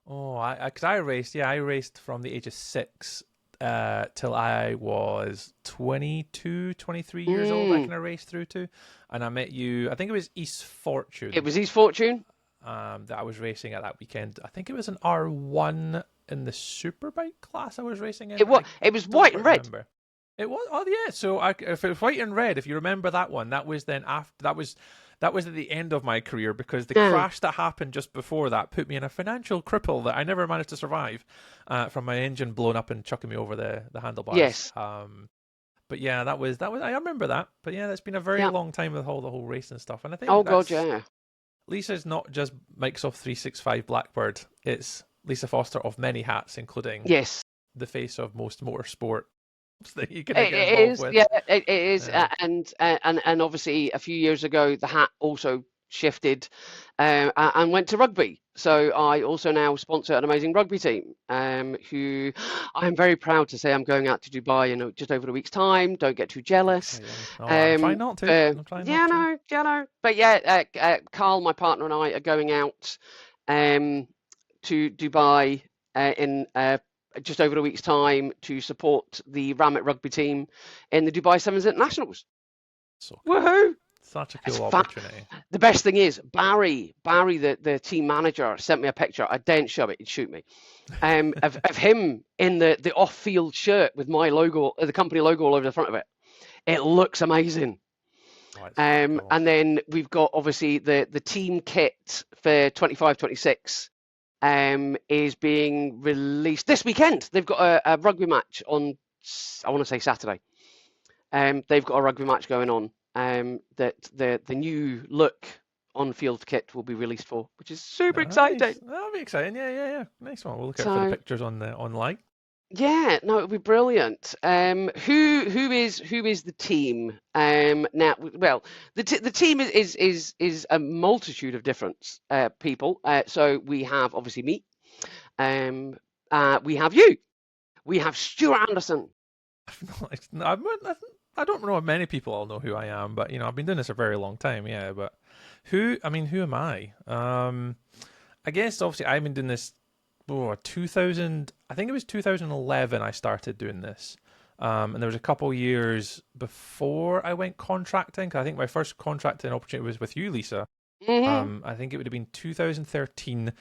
Oh, because I raced. Yeah, I raced from the age of 6 till I was 22, 23 years old. I kind of raced through to, and I met you. I think it was East Fortune. It was East Fortune. that I was racing at that weekend. I think it was an R1 in the Superbike class I was racing in. It was white and red. Remember. It was, oh yeah. So if it was white and red, if you remember that one, that was then after that was at the end of my career, because the crash that happened just before that put me in a financial cripple that I never managed to survive, from my engine blowing up and chucking me over the handlebars. Yes. But yeah, that was I remember that. But yeah, that's been a very long time with the whole racing stuff, and I think Lisa's not just Microsoft 365 Blackbird. It's Lisa Foster of many hats, including the face of most motorsport that you can get involved with. Yeah, it is. And obviously a few years ago, the hat also shifted and went to rugby. So I also now sponsor an amazing rugby team, who I'm very proud to say I'm going out to Dubai in just over a week's time. Don't get too jealous. I'm trying not to. No. But yeah, Carl, my partner, and I are going out to Dubai in just over a week's time to support the Ramit rugby team in the Dubai Sevens Internationals. So cool. Woohoo! Such a cool opportunity. The best thing is Barry, the team manager, sent me a picture. I daren't show it; he'd shoot me. Of him in the off-field shirt with my logo, the company logo all over the front of it. It looks amazing. Cool. And then we've got obviously the team kit for 25-26. Is being released this weekend. They've got a rugby match on, I want to say Saturday. They've got a rugby match going on that the new look on-field kit will be released for, which is super exciting. That'll be exciting. Yeah. Nice one. We'll look out for the pictures online. Yeah, no, it'll be brilliant. Who is the team? Now, well, the team is a multitude of different people. So we have obviously me. We have you. We have Stuart Anderson. I don't know if many people all know who I am, but I've been doing this a very long time. Yeah, but who am I? I guess obviously I've been doing this. 2000, I think it was 2011 I started doing this, and there was a couple years before I went contracting. I think my first contracting opportunity was with you, Lisa. I think it would have been 2013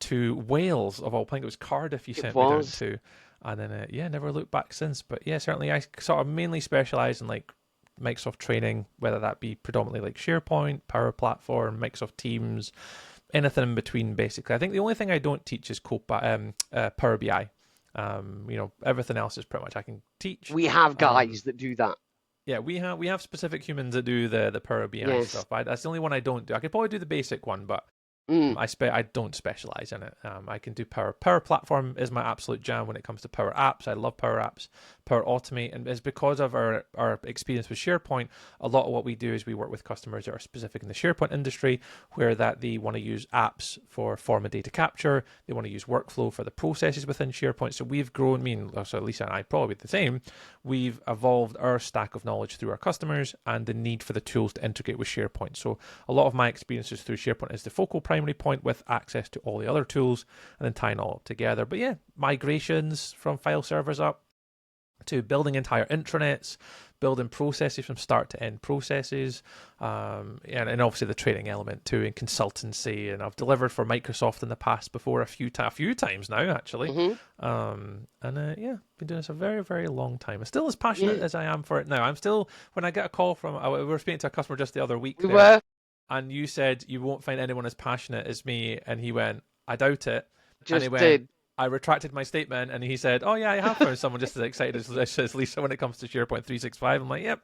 to Wales of all. I think it was Cardiff you sent me down to, and then never looked back since. But yeah, certainly I sort of mainly specialize in like Microsoft training, whether that be predominantly like SharePoint, Power Platform, Microsoft Teams, anything in between, basically. I think the only thing I don't teach is Power BI. Everything else is pretty much I can teach. We have guys that do that. Yeah, we have specific humans that do the Power BI stuff. That's the only one I don't do. I could probably do the basic one, but I don't specialize in it. I can do Power Platform is my absolute jam when it comes to Power Apps. I love Power Apps, Power Automate, and it's because of our experience with SharePoint. A lot of what we do is we work with customers that are specific in the SharePoint industry, where that they want to use apps for form of data capture. They want to use workflow for the processes within SharePoint. So we've grown. So Lisa and I probably the same. We've evolved our stack of knowledge through our customers and the need for the tools to integrate with SharePoint. So a lot of my experiences through SharePoint is the focal primary point with access to all the other tools and then tying all up together. But yeah, migrations from file servers up to building entire intranets, building processes from start to end processes, and obviously the training element too, in consultancy. And I've delivered for Microsoft in the past before a few times now, actually. Been doing this a very, very long time. I'm still as passionate as I am for it now. I'm still, when I get a call from, we were speaking to a customer just the other week. And you said you won't find anyone as passionate as me, and he went, I doubt it. I retracted my statement, and he said, oh yeah, I have found someone just as excited as Lisa when it comes to SharePoint 365. I'm like, yep,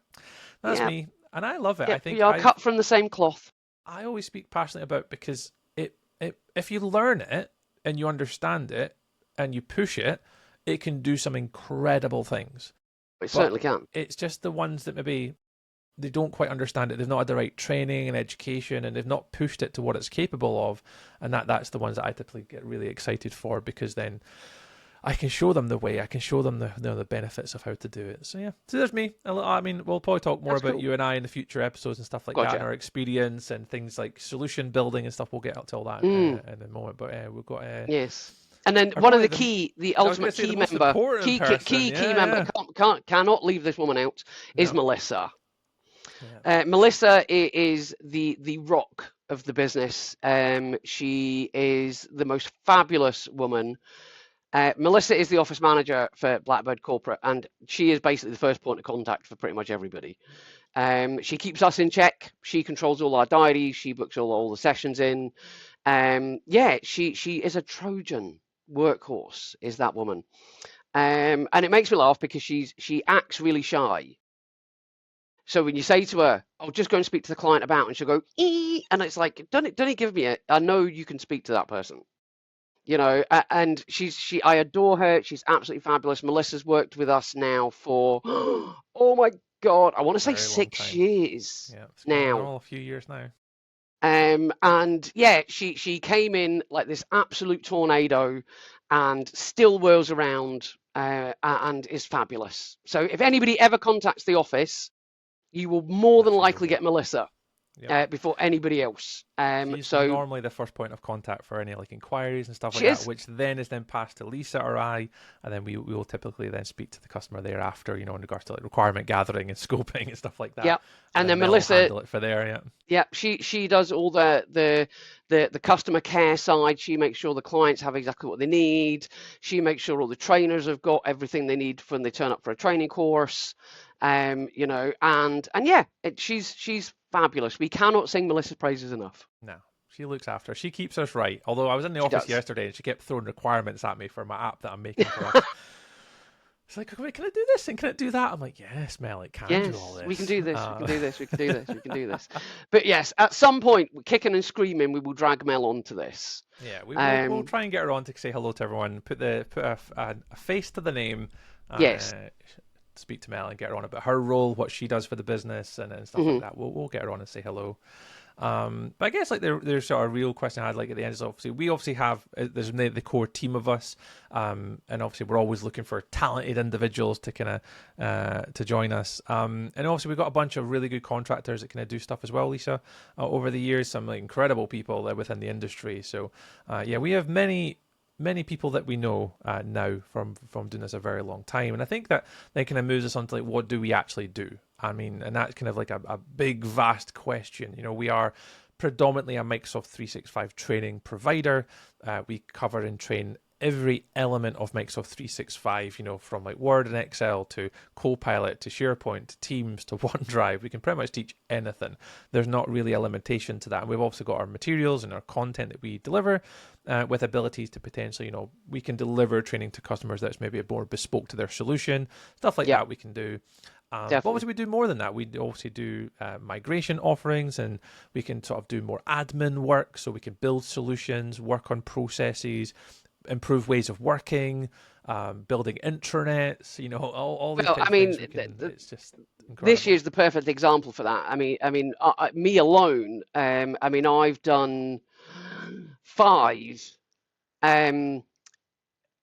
that's me, and I love it. I think we are cut from the same cloth. I always speak passionately about because if you learn it and you understand it and you push it, it can do some incredible things. It certainly can. It's just the ones that maybe they don't quite understand it. They've not had the right training and education, and they've not pushed it to what it's capable of. And that's the ones that I typically get really excited for, because then I can show them the way. I can show them the benefits of how to do it. So yeah, so there's me. I mean, we'll probably talk more about you and I in the future episodes and stuff like that, and our experience and things like solution building and stuff. We'll get up to all that in a moment. But we've got yes. And then one of the ultimate key member, cannot leave this woman out, is Melissa. Melissa is the rock of the business. She is the most fabulous woman. Melissa is the office manager for Blackbird Corporate, and she is basically the first point of contact for pretty much everybody. She keeps us in check. She controls all our diaries. She books all the sessions in. Yeah, she is a Trojan workhorse, is that woman. And it makes me laugh because she acts really shy. So when you say to her, "I'll just go and speak to the client about," and she'll go, and it's like, don't it give me it? I know you can speak to that person, and I adore her. She's absolutely fabulous. Melissa's worked with us now for, oh my God, I want to say Very long 6 years Yeah, it's now. all a few years now. And yeah, she came in like this absolute tornado and still whirls around and is fabulous. So if anybody ever contacts the office, you will more than likely get Melissa before anybody else. She's normally the first point of contact for any like inquiries and stuff like that, which then is then passed to Lisa or I, and then we will typically then speak to the customer thereafter, in regards to like requirement gathering and scoping and stuff like that. Yeah, and then Melissa handle it for there. Yeah, she does all the customer care side. She makes sure the clients have exactly what they need. She makes sure all the trainers have got everything they need when they turn up for a training course. And yeah, she's fabulous. We cannot sing Melissa's praises enough. No, she looks after her. She keeps us right. Although I was in the office yesterday and she kept throwing requirements at me for my app that I'm making for us. It's like, wait, can I do this and can it do that? I'm like, yes, Mel, it can do all this. We can do this. We can do this. We can do this. We can do this. But yes, at some point, kicking and screaming, we will drag Mel onto this. Yeah, we'll try and get her on to say hello to everyone. Put a face to the name. Yes. Speak to Mel and get her on about her role, what she does for the business, and stuff like that. We'll get her on and say hello. But I guess like there's sort of a real question I had like at the end is obviously we have there's the core team of us, and obviously we're always looking for talented individuals to kind of to join us. And obviously we've got a bunch of really good contractors that kind of do stuff as well, Lisa, over the years. Some like incredible people within the industry. So yeah, we have many people that we know now from doing this a very long time, and I think that kind of moves us on to like what do we actually do. I mean, and that's kind of like a big vast question. We are predominantly a Microsoft 365 training provider. We cover and train every element of Microsoft 365, from like Word and Excel to Copilot to SharePoint to Teams to OneDrive. We can pretty much teach anything. There's not really a limitation to that. And we've also got our materials and our content that we deliver with abilities to potentially, we can deliver training to customers that's maybe a more bespoke to their solution, stuff like that we can do. But obviously we do more than that. We obviously do migration offerings, and we can sort of do more admin work, so we can build solutions, work on processes, improve ways of working, building intranets, all these types of things. It's just incredible. This year's the perfect example for that. I mean, me alone. I've done 5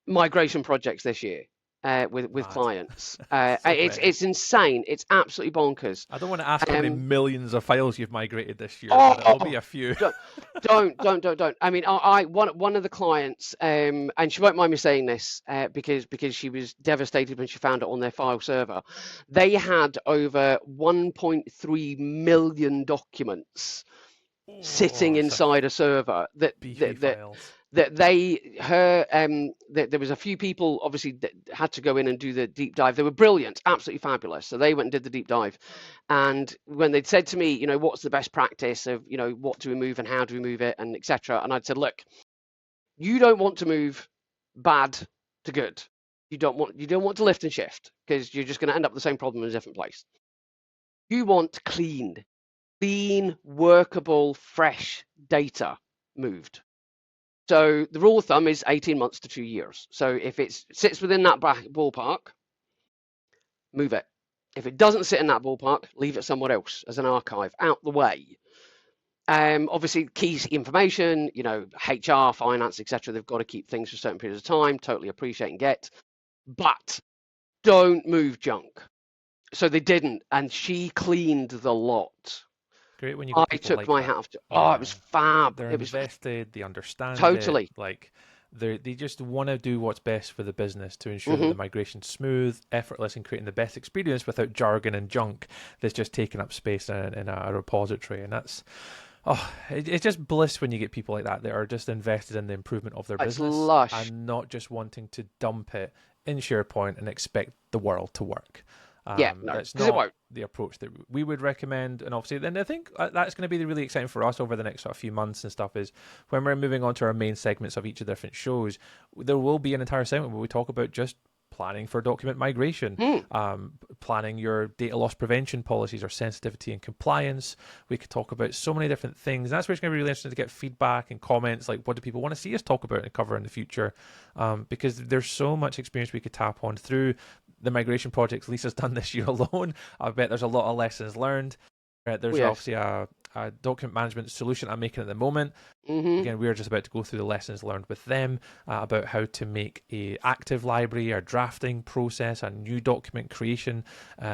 migration projects this year. With clients. It's insane. It's absolutely bonkers. I don't want to ask how many millions of files you've migrated this year, but it'll be a few. Don't. I mean, one of the clients, and she won't mind me saying this, because she was devastated when she found it on their file server. They had over 1.3 million documents sitting inside a server that there was a few people obviously that had to go in and do the deep dive. They were brilliant, absolutely fabulous. So they went and did the deep dive. And when they'd said to me, what's the best practice of, what do we move and how do we move it and etc. And I'd said, look, you don't want to move bad to good. You don't want to lift and shift, because you're just going to end up with the same problem in a different place. You want clean, workable, fresh data moved. So the rule of thumb is 18 months to 2 years. So if it sits within that ballpark, move it. If it doesn't sit in that ballpark, leave it somewhere else as an archive, out the way. Obviously, key information, HR, finance, etc. They've got to keep things for certain periods of time. Totally appreciate and get, but don't move junk. So they didn't, and she cleaned the lot. Great when you I took my hat off to. It was fab. They're invested. They understand totally. Like they just want to do what's best for the business to ensure that the migration's smooth, effortless, and creating the best experience without jargon and junk that's just taking up space in a repository. And Oh, it's just bliss when you get people like that are just invested in the improvement of their It's business lush. and not just wanting to dump it in SharePoint and expect the world to work. Yeah, no, That's because it not won't. the approach that we would recommend. And obviously, then I think that's going to be really exciting for us over the next sort of few months and stuff is when we're moving on to our main segments of each of the different shows, there will be an entire segment where we talk about just planning for document migration, Mm. planning your data loss prevention policies or sensitivity and compliance. We could talk about so many different things. And that's where it's going to be really interesting to get feedback and comments, like what do people want to see us talk about and cover in the future? Because there's so much experience we could tap on through the migration projects Lisa's done this year alone. I bet there's a lot of lessons learned. There's Yes. obviously a document management solution I'm making at the moment. Again, we're just about to go through the lessons learned with them about how to make a active library, a drafting process, a new document creation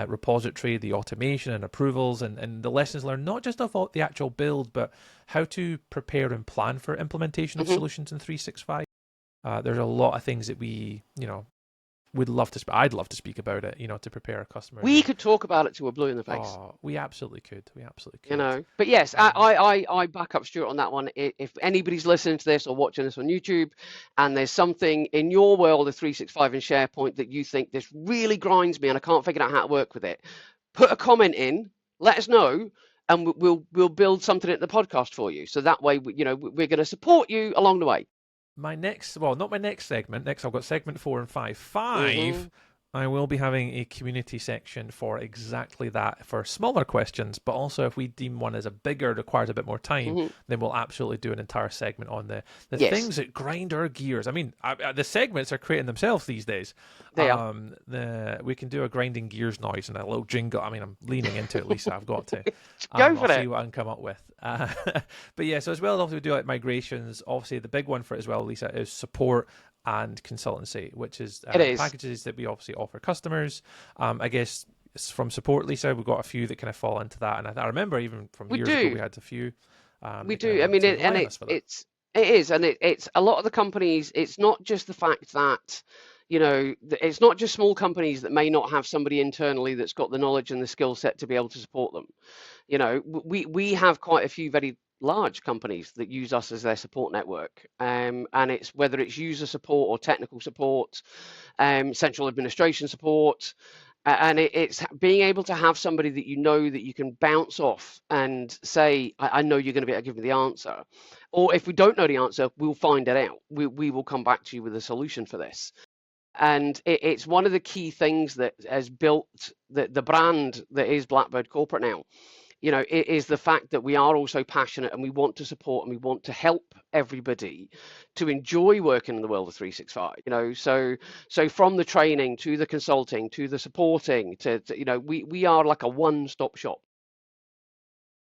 repository, the automation and approvals, and the lessons learned, not just of the actual build, but how to prepare and plan for implementation of solutions in 365. There's a lot of things that we, would love to. I'd love to speak about it, to prepare our customers. We could talk about it till we're blue in the face. Oh, we absolutely could. We absolutely could. But yes, I back up Stuart on that one. If anybody's listening to this or watching this on YouTube, and there's something in your world of 365 and SharePoint that you think this really grinds me and I can't figure out how to work with it, put a comment in, let us know, and we'll build something at the podcast for you. So that way, we're going to support you along the way. Not my next segment. Next, I've got segment 4 and 5. 5, I will be having a community section for exactly that, for smaller questions, but also if we deem one as a bigger, requires a bit more time, then we'll absolutely do an entire segment on the things that grind our gears. I mean, the segments are creating themselves these days. They are. We can do a grinding gears noise and a little jingle. I mean, I'm leaning into it, Lisa. I've got to. Go for I'll see what I can come up with. But yeah, so as well as we do like migrations, obviously the big one for it as well, Lisa, is support and consultancy, which is packages that we obviously offer customers. I guess from support, Lisa, we've got a few that kind of fall into that, and I remember even from years ago we had a few. We do. I mean, it's a lot of the companies. It's not just the fact that it's not just small companies that may not have somebody internally that's got the knowledge and the skill set to be able to support them. We have quite a few very large companies that use us as their support network, and it's whether it's user support or technical support, central administration support, and it's being able to have somebody that that you can bounce off and say, I know you're going to be able to give me the answer, or if we don't know the answer, we'll find it out. We will come back to you with a solution for this. And it's one of the key things that has built the brand that is Blackbird Corporate now. It is the fact that we are also passionate and we want to support and we want to help everybody to enjoy working in the world of 365. So from the training to the consulting to the supporting we are like a one-stop shop.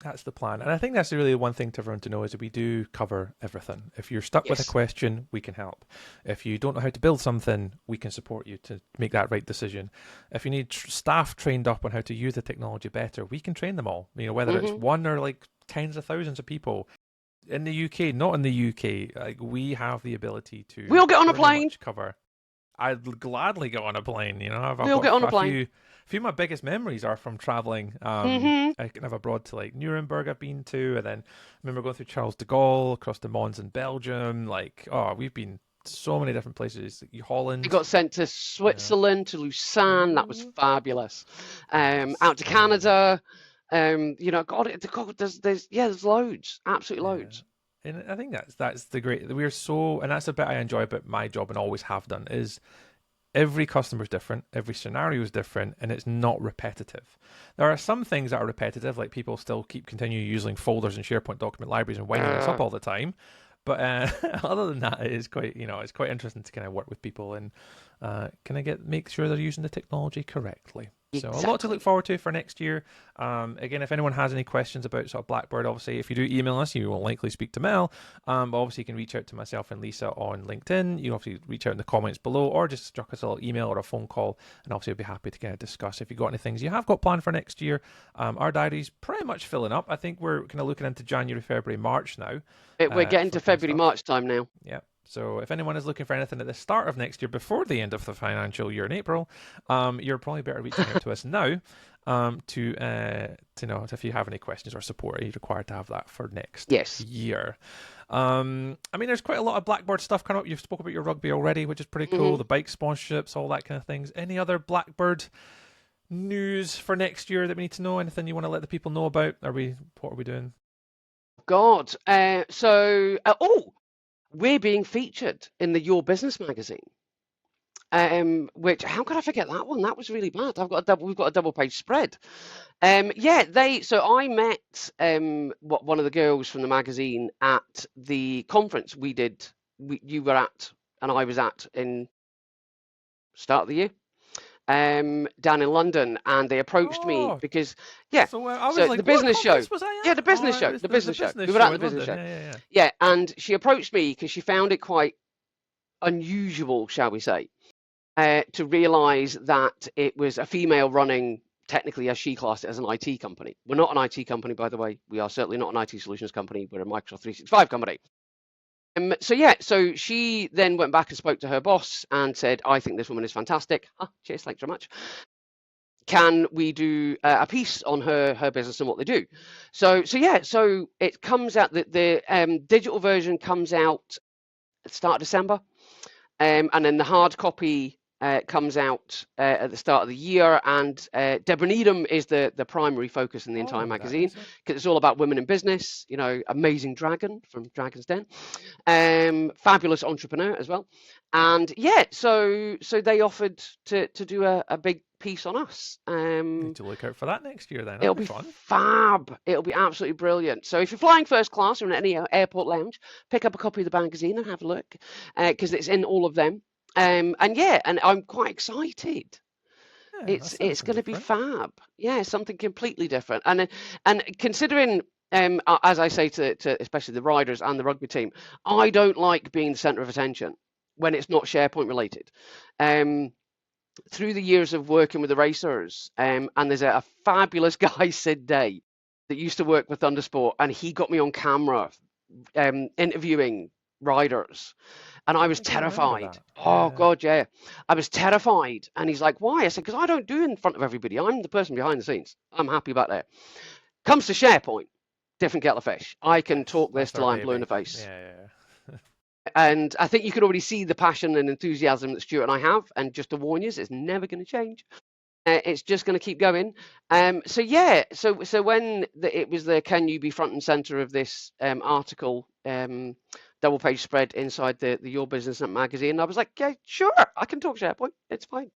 That's the plan. And I think that's really one thing to everyone to know is that we do cover everything. If you're stuck with a question, we can help. If you don't know how to build something, we can support you to make that right decision. If you need staff trained up on how to use the technology better, we can train them all. Whether it's one or like tens of thousands of people in the UK, not in the UK, like we have the ability to. We'll get on a plane. Cover. I'd gladly get on a plane. We'll get on a plane. A few of my biggest memories are from traveling. I can have abroad to like Nuremberg I've been to, and then I remember going through Charles de Gaulle, across the Mons in Belgium. We've been so many different places. Holland. We got sent to Switzerland, to Lausanne. That was fabulous. Out to Canada. There's loads, absolutely loads. And I think that's the great. And that's the bit I enjoy about my job and always have done is every customer is different, every scenario is different, and it's not repetitive. There are some things that are repetitive, like people still continue using folders and SharePoint document libraries and winding us up all the time. But other than that, it's quite interesting to kind of work with people and make sure they're using the technology correctly. So a lot to look forward to for next year. Again, if anyone has any questions about sort of Blackbird, obviously, if you do email us, you will likely speak to Mel. But obviously, you can reach out to myself and Lisa on LinkedIn. You can obviously reach out in the comments below, or just drop us a little email or a phone call, and obviously, I'll be happy to kind of discuss if you've got any things you have got planned for next year. Our diary's pretty much filling up. I think we're kind of looking into January, February, March now. We're getting to February, March time now. Yeah. So if anyone is looking for anything at the start of next year, before the end of the financial year in April, you're probably better reaching out to us now to know if you have any questions or support. Are you required to have that for next Yes. year? I mean, there's quite a lot of Blackbird stuff coming up. You've spoken about your rugby already, which is pretty cool. The bike sponsorships, all that kind of things. Any other Blackbird news for next year that we need to know? Anything you want to let the people know about? What are we doing? God. We're being featured in the Your Business magazine. Which, how could I forget that one? That was really bad. We've got a double page spread. So I met one of the girls from the magazine at the conference you were at and I was at in start of the year. Down in London, and they approached me because So I was like, the business show. Was I at? Yeah, the business show. The business show. We were at the business show. Yeah, and she approached me because she found it quite unusual, shall we say, to realise that it was a female running, technically as she classed it, as an IT company. We're not an IT company, by the way. We are certainly not an IT solutions company. We're a Microsoft 365 company. So she then went back and spoke to her boss and said, I think this woman is fantastic. Cheers, thanks very much. Can we do a piece on her business and what they do? So it comes out that the digital version comes out at the start of December, and then the hard copy comes out at the start of the year. And Deborah Needham is the primary focus in the entire magazine, because it's all about women in business. Amazing Dragon from Dragon's Den, fabulous entrepreneur as well. And so they offered to do a big piece on us. Need to look out for that next year then. It'll be fun. Fab. It'll be absolutely brilliant. So if you're flying first class or in any airport lounge, pick up a copy of the magazine and have a look, because it's in all of them. And I'm quite excited. Yeah, it's going to be fab. Yeah, something completely different. And considering, as I say to especially the riders and the rugby team, I don't like being the centre of attention when it's not SharePoint related. Through the years of working with the racers, and there's a fabulous guy, Sid Day, that used to work with Thundersport, and he got me on camera interviewing riders. And I was terrified. Oh, God, yeah. I was terrified. And he's like, why? I said, because I don't do it in front of everybody. I'm the person behind the scenes. I'm happy about that. Comes to SharePoint, different kettle of fish. I can talk this till I'm blue in the face. Yeah. And I think you can already see the passion and enthusiasm that Stuart and I have. And just to warn you, it's never going to change. It's just going to keep going. So when it was the can you be front and center of this article, double page spread inside the Your Business magazine, I was like, yeah, sure, I can talk SharePoint. It's fine.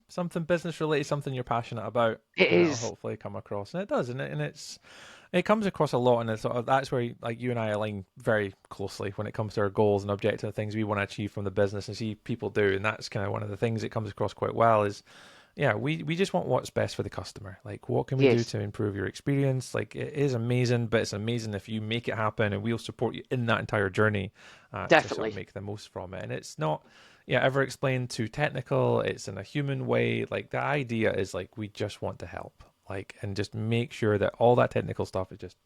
Something business related, something you're passionate about. It is. Hopefully come across, and it does, and it comes across a lot, and it's sort of, that's where like you and I align very closely when it comes to our goals and objectives, things we want to achieve from the business, and see people do, and that's kind of one of the things that comes across quite well is. Yeah, we just want what's best for the customer. Like, what can we do to improve your experience? Like, it is amazing, but it's amazing if you make it happen, and we'll support you in that entire journey. To sort of make the most from it. And it's not, ever explained too technical. It's in a human way. Like, the idea is like, we just want to help, like, and just make sure that all that technical stuff is just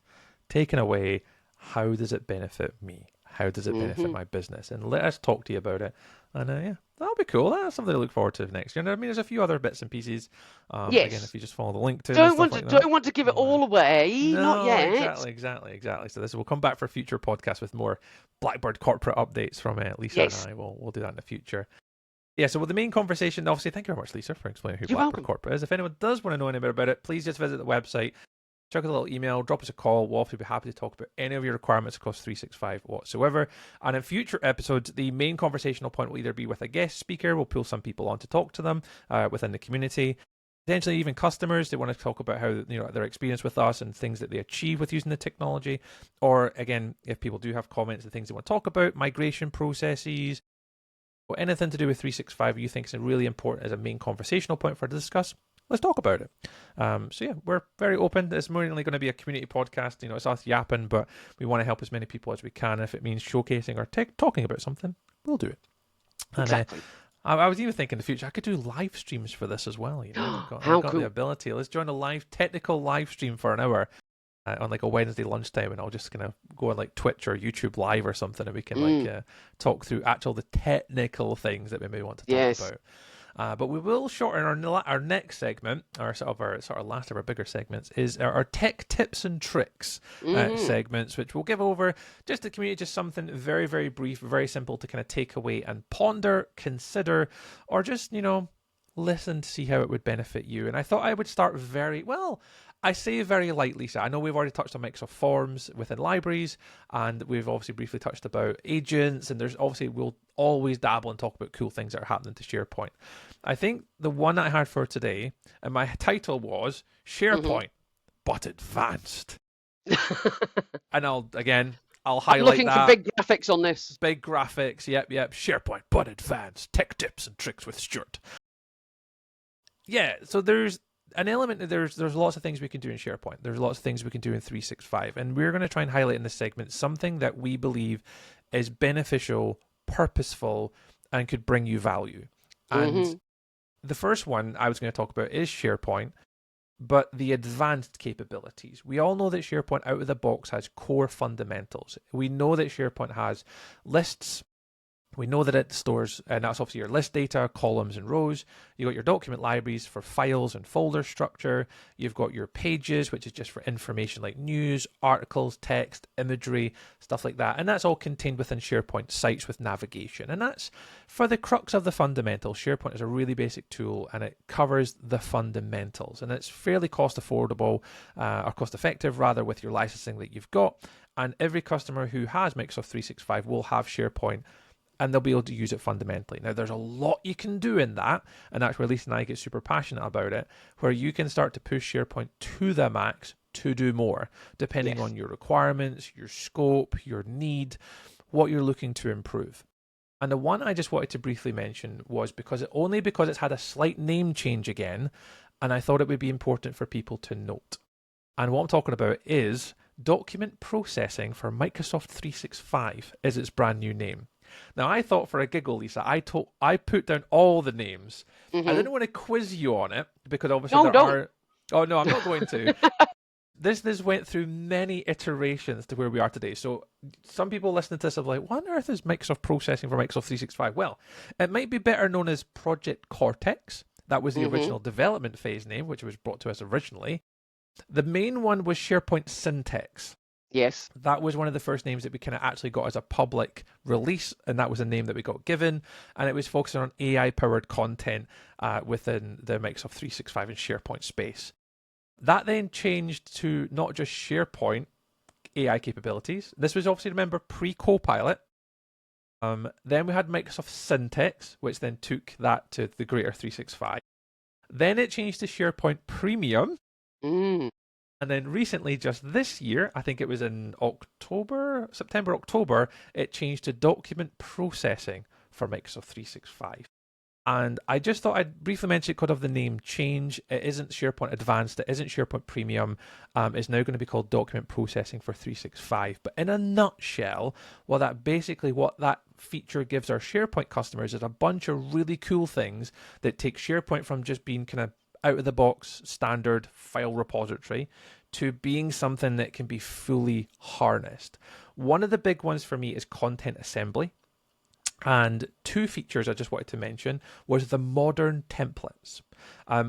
taken away. How does it benefit me? How does it benefit my business? And let us talk to you about it. And that'll be cool. That's something to look forward to next year. And I mean, there's a few other bits and pieces. Again, if you just follow the link to don't want to give it all away. No, not yet. Exactly. So this will come back for a future podcast with more Blackbird Corporate updates from Lisa and I. We'll do that in the future. Yeah, so with the main conversation, obviously, thank you very much, Lisa, for explaining who Blackbird Corporate is. If anyone does want to know any more about it, please just visit the website. Check out a little email, drop us a call. We'll obviously be happy to talk about any of your requirements across 365 whatsoever. And in future episodes, the main conversational point will either be with a guest speaker, we'll pull some people on to talk to them within the community, potentially even customers that want to talk about how their experience with us and things that they achieve with using the technology. Or again, if people do have comments and things they want to talk about, migration processes, or anything to do with 365 you think is really important as a main conversational point for us to discuss, let's talk about it. We're very open. It's more only going to be a community podcast. It's us yapping, but we want to help as many people as we can. If it means showcasing or talking about something, we'll do it. Exactly. And I was even thinking in the future, I could do live streams for this as well. I've got cool. the ability. Let's join a technical live stream for an hour. on like a Wednesday lunchtime, and I'll just kind of go on like Twitch or YouTube Live or something, and we can like talk through the technical things that we may want to talk Yes. about. But we will shorten our next segment, our sort of last of our bigger segments, is our tech tips and tricks segments, which we'll give over just to community, just something very, very brief, very simple to kind of take away and ponder, consider, or just, listen to see how it would benefit you. And I thought I would start I say very lightly, so I know we've already touched on Microsoft Forms within libraries, and we've obviously briefly touched about agents, and we'll always dabble and talk about cool things that are happening to SharePoint. I think the one that I had for today, and my title was SharePoint, but advanced. And I'll highlight I'm looking that. for big graphics on this. Big graphics, yep. SharePoint, but advanced. Tech tips and tricks with Stuart. Yeah, so there's an element, there's lots of things we can do in SharePoint. There's lots of things we can do in 365. And we're going to try and highlight in this segment something that we believe is beneficial, purposeful, and could bring you value. And the first one I was going to talk about is SharePoint, but the advanced capabilities. We all know that SharePoint out of the box has core fundamentals. We know that SharePoint has lists. We know that it stores, and that's obviously your list data, columns and rows. You've got your document libraries for files and folder structure. You've got your pages, which is just for information like news, articles, text, imagery, stuff like that. And that's all contained within SharePoint sites with navigation. And that's for the crux of the fundamentals. SharePoint is a really basic tool, and it covers the fundamentals. And it's fairly cost affordable, or cost effective rather, with your licensing that you've got. And every customer who has Microsoft 365 will have SharePoint, and they'll be able to use it fundamentally. Now, there's a lot you can do in that, and that's where Lisa and I get super passionate about it, where you can start to push SharePoint to the max to do more, depending on your requirements, your scope, your need, what you're looking to improve. And the one I just wanted to briefly mention was because it's had a slight name change again, and I thought it would be important for people to note. And what I'm talking about is document processing for Microsoft 365 is its brand new name. Now, I thought for a giggle, Lisa, I put down all the names. I didn't want to quiz you on it because obviously are. Oh no, I'm not going to. This went through many iterations to where we are today. So some people listening to this are like, what on earth is Microsoft processing for Microsoft 365? Well, it might be better known as Project Cortex. That was the original development phase name, which was brought to us originally. The main one was SharePoint Syntex. Yes. That was one of the first names that we kind of actually got as a public release, and that was a name that we got given, and it was focusing on AI-powered content within the Microsoft 365 and SharePoint space. That then changed to not just SharePoint AI capabilities. This was obviously, remember, pre-Copilot. Then we had Microsoft Syntex, which then took that to the greater 365. Then it changed to SharePoint Premium. And then recently, just this year, I think it was in September, October, it changed to document processing for Microsoft 365. And I just thought I'd briefly mention it because of the name change. It isn't SharePoint Advanced, it isn't SharePoint Premium. It's now going to be called document processing for 365. But in a nutshell, what that feature gives our SharePoint customers is a bunch of really cool things that take SharePoint from just being kind of out of the box standard file repository to being something that can be fully harnessed. One of the big ones for me is content assembly. And two features I just wanted to mention was the modern templates.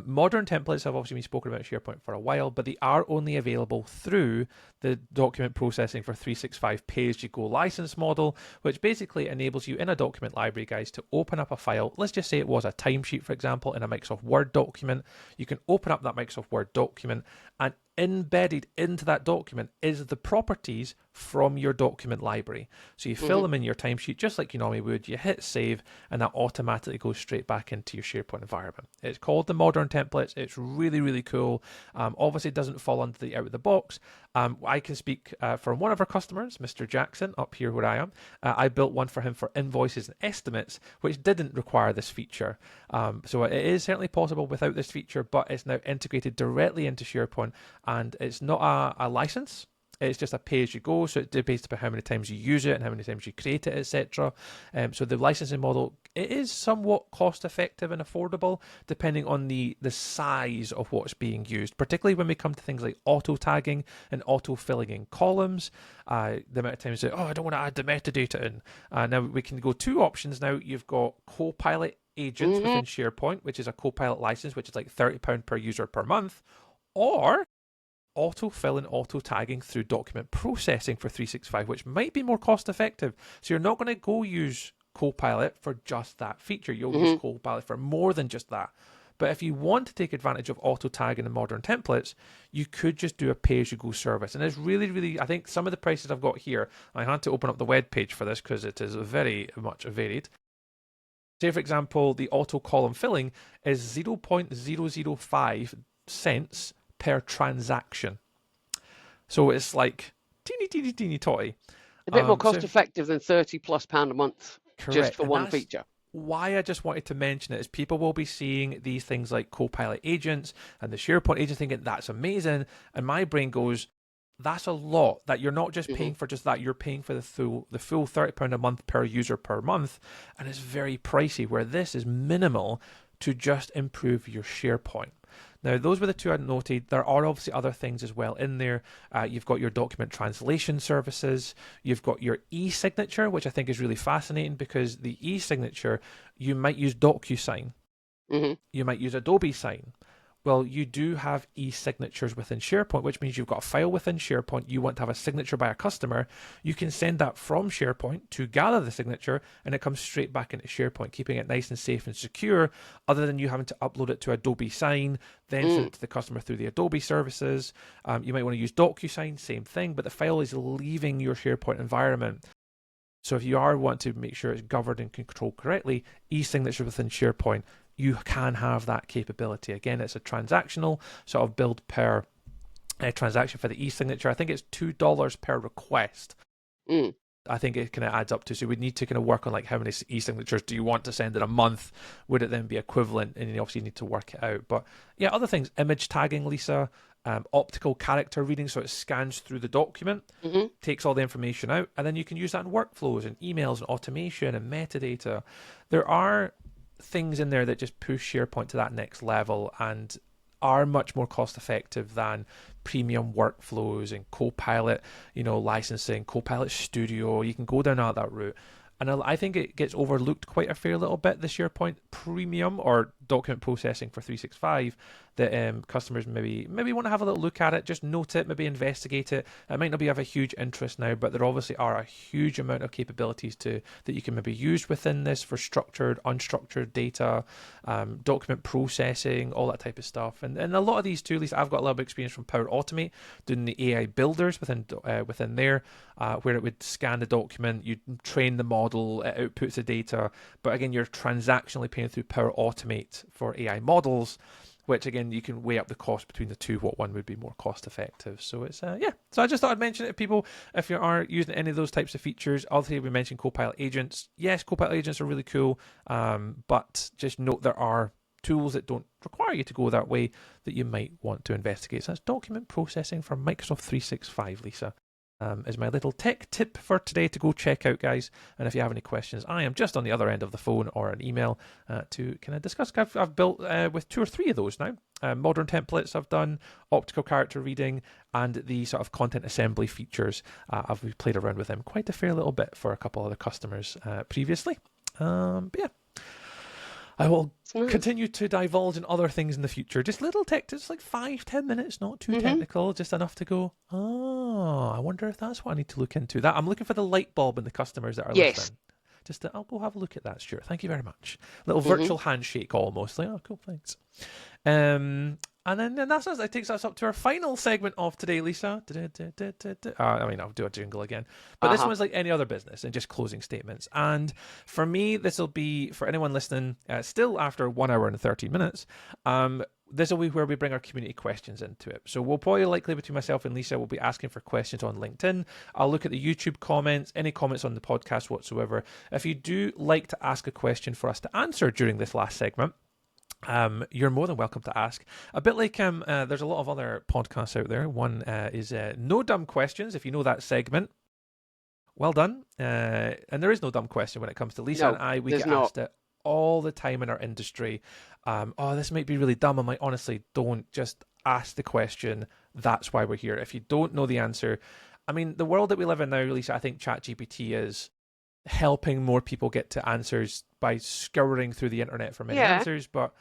Modern templates have obviously been spoken about in SharePoint for a while, but they are only available through the document processing for 365 pay-as-you-go license model, which basically enables you in a document library, guys, to open up a file. Let's just say it was a timesheet, for example, in a Microsoft Word document. You can open up that Microsoft Word document, and embedded into that document is the properties from your document library. So you fill them in your timesheet just like you normally would, you hit save, and that automatically goes straight back into your SharePoint environment. It's called the modern templates. It's really, really cool. Obviously, it doesn't fall under the out of the box. I can speak for one of our customers, Mr. Jackson, up here where I am. I built one for him for invoices and estimates, which didn't require this feature. So it is certainly possible without this feature, but it's now integrated directly into SharePoint, and it's not a license. It's just a pay-as-you-go, so it based upon how many times you use it and how many times you create it, etc. So the licensing model, it is somewhat cost-effective and affordable, depending on the size of what's being used, particularly when we come to things like auto-tagging and auto-filling in columns. The amount of times that, I don't want to add the metadata in. Now we can go two options now. You've got Copilot agents within SharePoint, which is a Copilot license, which is like £30 per user per month, or auto-fill and auto-tagging through document processing for 365, which might be more cost-effective. So you're not going to go use Copilot for just that feature. You'll use Copilot for more than just that. But if you want to take advantage of auto-tagging and modern templates, you could just do a pay-as-you-go service. And it's really, really, I think some of the prices I've got here, I had to open up the web page for this because it is very much varied. Say, for example, the auto-column filling is 0.005 cents per transaction. So it's like teeny totty. A bit more cost effective than £30+ a month. Correct. Just for and one feature. Why I just wanted to mention it is people will be seeing these things like Copilot agents and the SharePoint agents thinking that's amazing. And my brain goes, that's a lot. That you're not just paying for just that, you're paying for the full £30 a month per user per month. And it's very pricey, where this is minimal to just improve your SharePoint. Now, those were the two I noted. There are obviously other things as well in there. You've got your document translation services. You've got your e-signature, which I think is really fascinating, because the e-signature, you might use DocuSign. You might use Adobe Sign. Well, you do have e-signatures within SharePoint, which means you've got a file within SharePoint. You want to have a signature by a customer. You can send that from SharePoint to gather the signature, and it comes straight back into SharePoint, keeping it nice and safe and secure, other than you having to upload it to Adobe Sign, then send it to the customer through the Adobe services. You might want to use DocuSign, same thing, but the file is leaving your SharePoint environment. So if you are want to make sure it's governed and controlled correctly, e-signature within SharePoint, you can have that capability. Again, it's a transactional sort of build per transaction for the e-signature. I think it's $2 per request. I think it kind of adds up to, so we need to kind of work on like how many e-signatures do you want to send in a month? Would it then be equivalent? And you obviously need to work it out. But yeah, other things, image tagging, Lisa, optical character reading, so it scans through the document, takes all the information out, and then you can use that in workflows and emails and automation and metadata. There are things in there that just push SharePoint to that next level and are much more cost effective than premium workflows and Copilot, licensing, Copilot Studio. You can go down that route. And I think it gets overlooked quite a fair little bit, the SharePoint Premium or document processing for 365, that customers maybe want to have a little look at it, just note it, maybe investigate it. It might not be of a huge interest now, but there obviously are a huge amount of capabilities that you can maybe use within this for structured, unstructured data, document processing, all that type of stuff. And a lot of these too, at least I've got a little bit of experience from Power Automate, doing the AI builders within there, where it would scan the document, you train the model, it outputs the data, but again, you're transactionally paying through Power Automate for AI models, which again, you can weigh up the cost between the two, what one would be more cost effective. So it's, So I just thought I'd mention it to people, if you are using any of those types of features. Obviously, we mentioned Copilot agents. Yes, Copilot agents are really cool, but just note there are tools that don't require you to go that way that you might want to investigate. So that's document processing for Microsoft 365, Lisa. Is my little tech tip for today to go check out, guys. And if you have any questions, I am just on the other end of the phone or an email to kind of discuss. I've built with 2 or 3 of those now. Modern templates I've done, optical character reading, and the sort of content assembly features. I've played around with them quite a fair little bit for a couple other customers previously. But yeah. I will continue to divulge in other things in the future. Just little tech, just like 5-10 minutes, not too technical, just enough to go, I wonder if that's what I need to look into. That I'm looking for the light bulb in the customers that are listening. I'll go have a look at that, Stuart. Thank you very much. Little virtual handshake almost. Like, oh, cool, thanks. And then that takes us up to our final segment of today, Lisa. I'll do a jingle again. But this one's like any other business and just closing statements. And for me, this will be, for anyone listening, still after 1 hour and 13 minutes, this will be where we bring our community questions into it. So we'll probably likely, between myself and Lisa, we'll be asking for questions on LinkedIn. I'll look at the YouTube comments, any comments on the podcast whatsoever. If you do like to ask a question for us to answer during this last segment, you're more than welcome to ask. A bit like there's a lot of other podcasts out there. One is No Dumb Questions, if you know that segment. Well done. And there is no dumb question when it comes to Lisa and No, I. We there's get not. asked it all the time in our industry. Oh, this might be really dumb. I'm like, honestly, don't just ask the question. That's why we're here. If you don't know the answer, I mean, the world that we live in now, Lisa, I think ChatGPT is helping more people get to answers by scouring through the internet for many Yeah. answers. But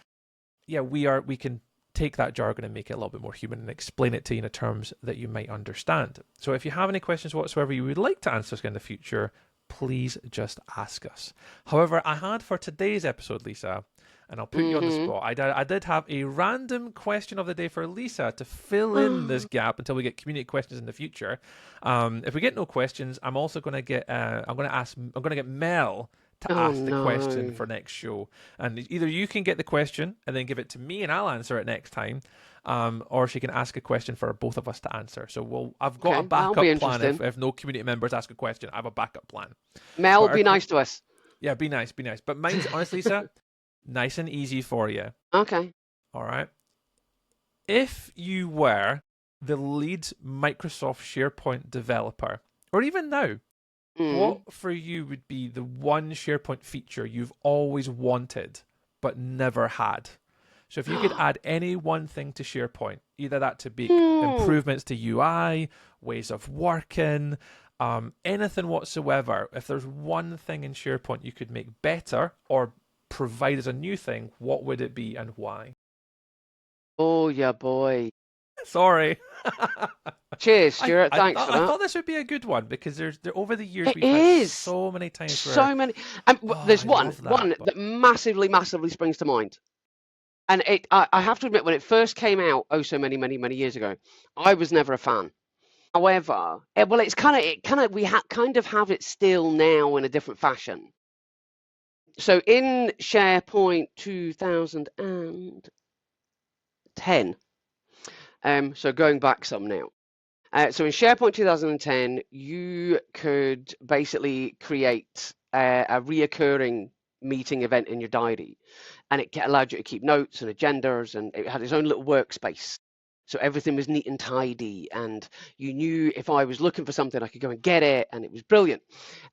yeah, we can take that jargon and make it a little bit more human and explain it to you in terms that you might understand. So if you have any questions whatsoever you would like to answer us in the future, please just ask us. However, I had for today's episode, Lisa, and I'll put you on the spot. I did have a random question of the day for Lisa to fill in this gap until we get community questions in the future. If we get no questions, I'm also going to get I'm going to get Mel to Oh ask the question no. for next show, and either you can get the question and then give it to me and I'll answer it next time, or she can ask a question for both of us to answer. So I've got a Okay, that'll be backup plan interesting. if no community members ask a question. I have a backup plan. Mel, But be nice to us. yeah, be nice, be nice. But mine's honestly, Lisa, nice and easy for you. Okay. All right. If you were the lead Microsoft SharePoint developer, or even now, what for you would be the one SharePoint feature you've always wanted but never had? So if you could add any one thing to SharePoint, either that to make improvements to UI, ways of working, anything whatsoever, if there's one thing in SharePoint you could make better or provide as a new thing, what would it be and why? Oh, yeah, boy. Sorry. Cheers, Stuart. Thanks for I that. thought this would be a good one because over the years It we've had is so many times where so many. And there's I one, love one that, but that massively springs to mind. And I have to admit, when it first came out, oh, so many years ago, I was never a fan. However, well, we kind of have it still now in a different fashion. So in SharePoint 2010, so going back some now. So in SharePoint 2010, you could basically create a reoccurring meeting event in your diary, and it allowed you to keep notes and agendas, and it had its own little workspace. So everything was neat and tidy, and you knew if I was looking for something, I could go and get it, and it was brilliant.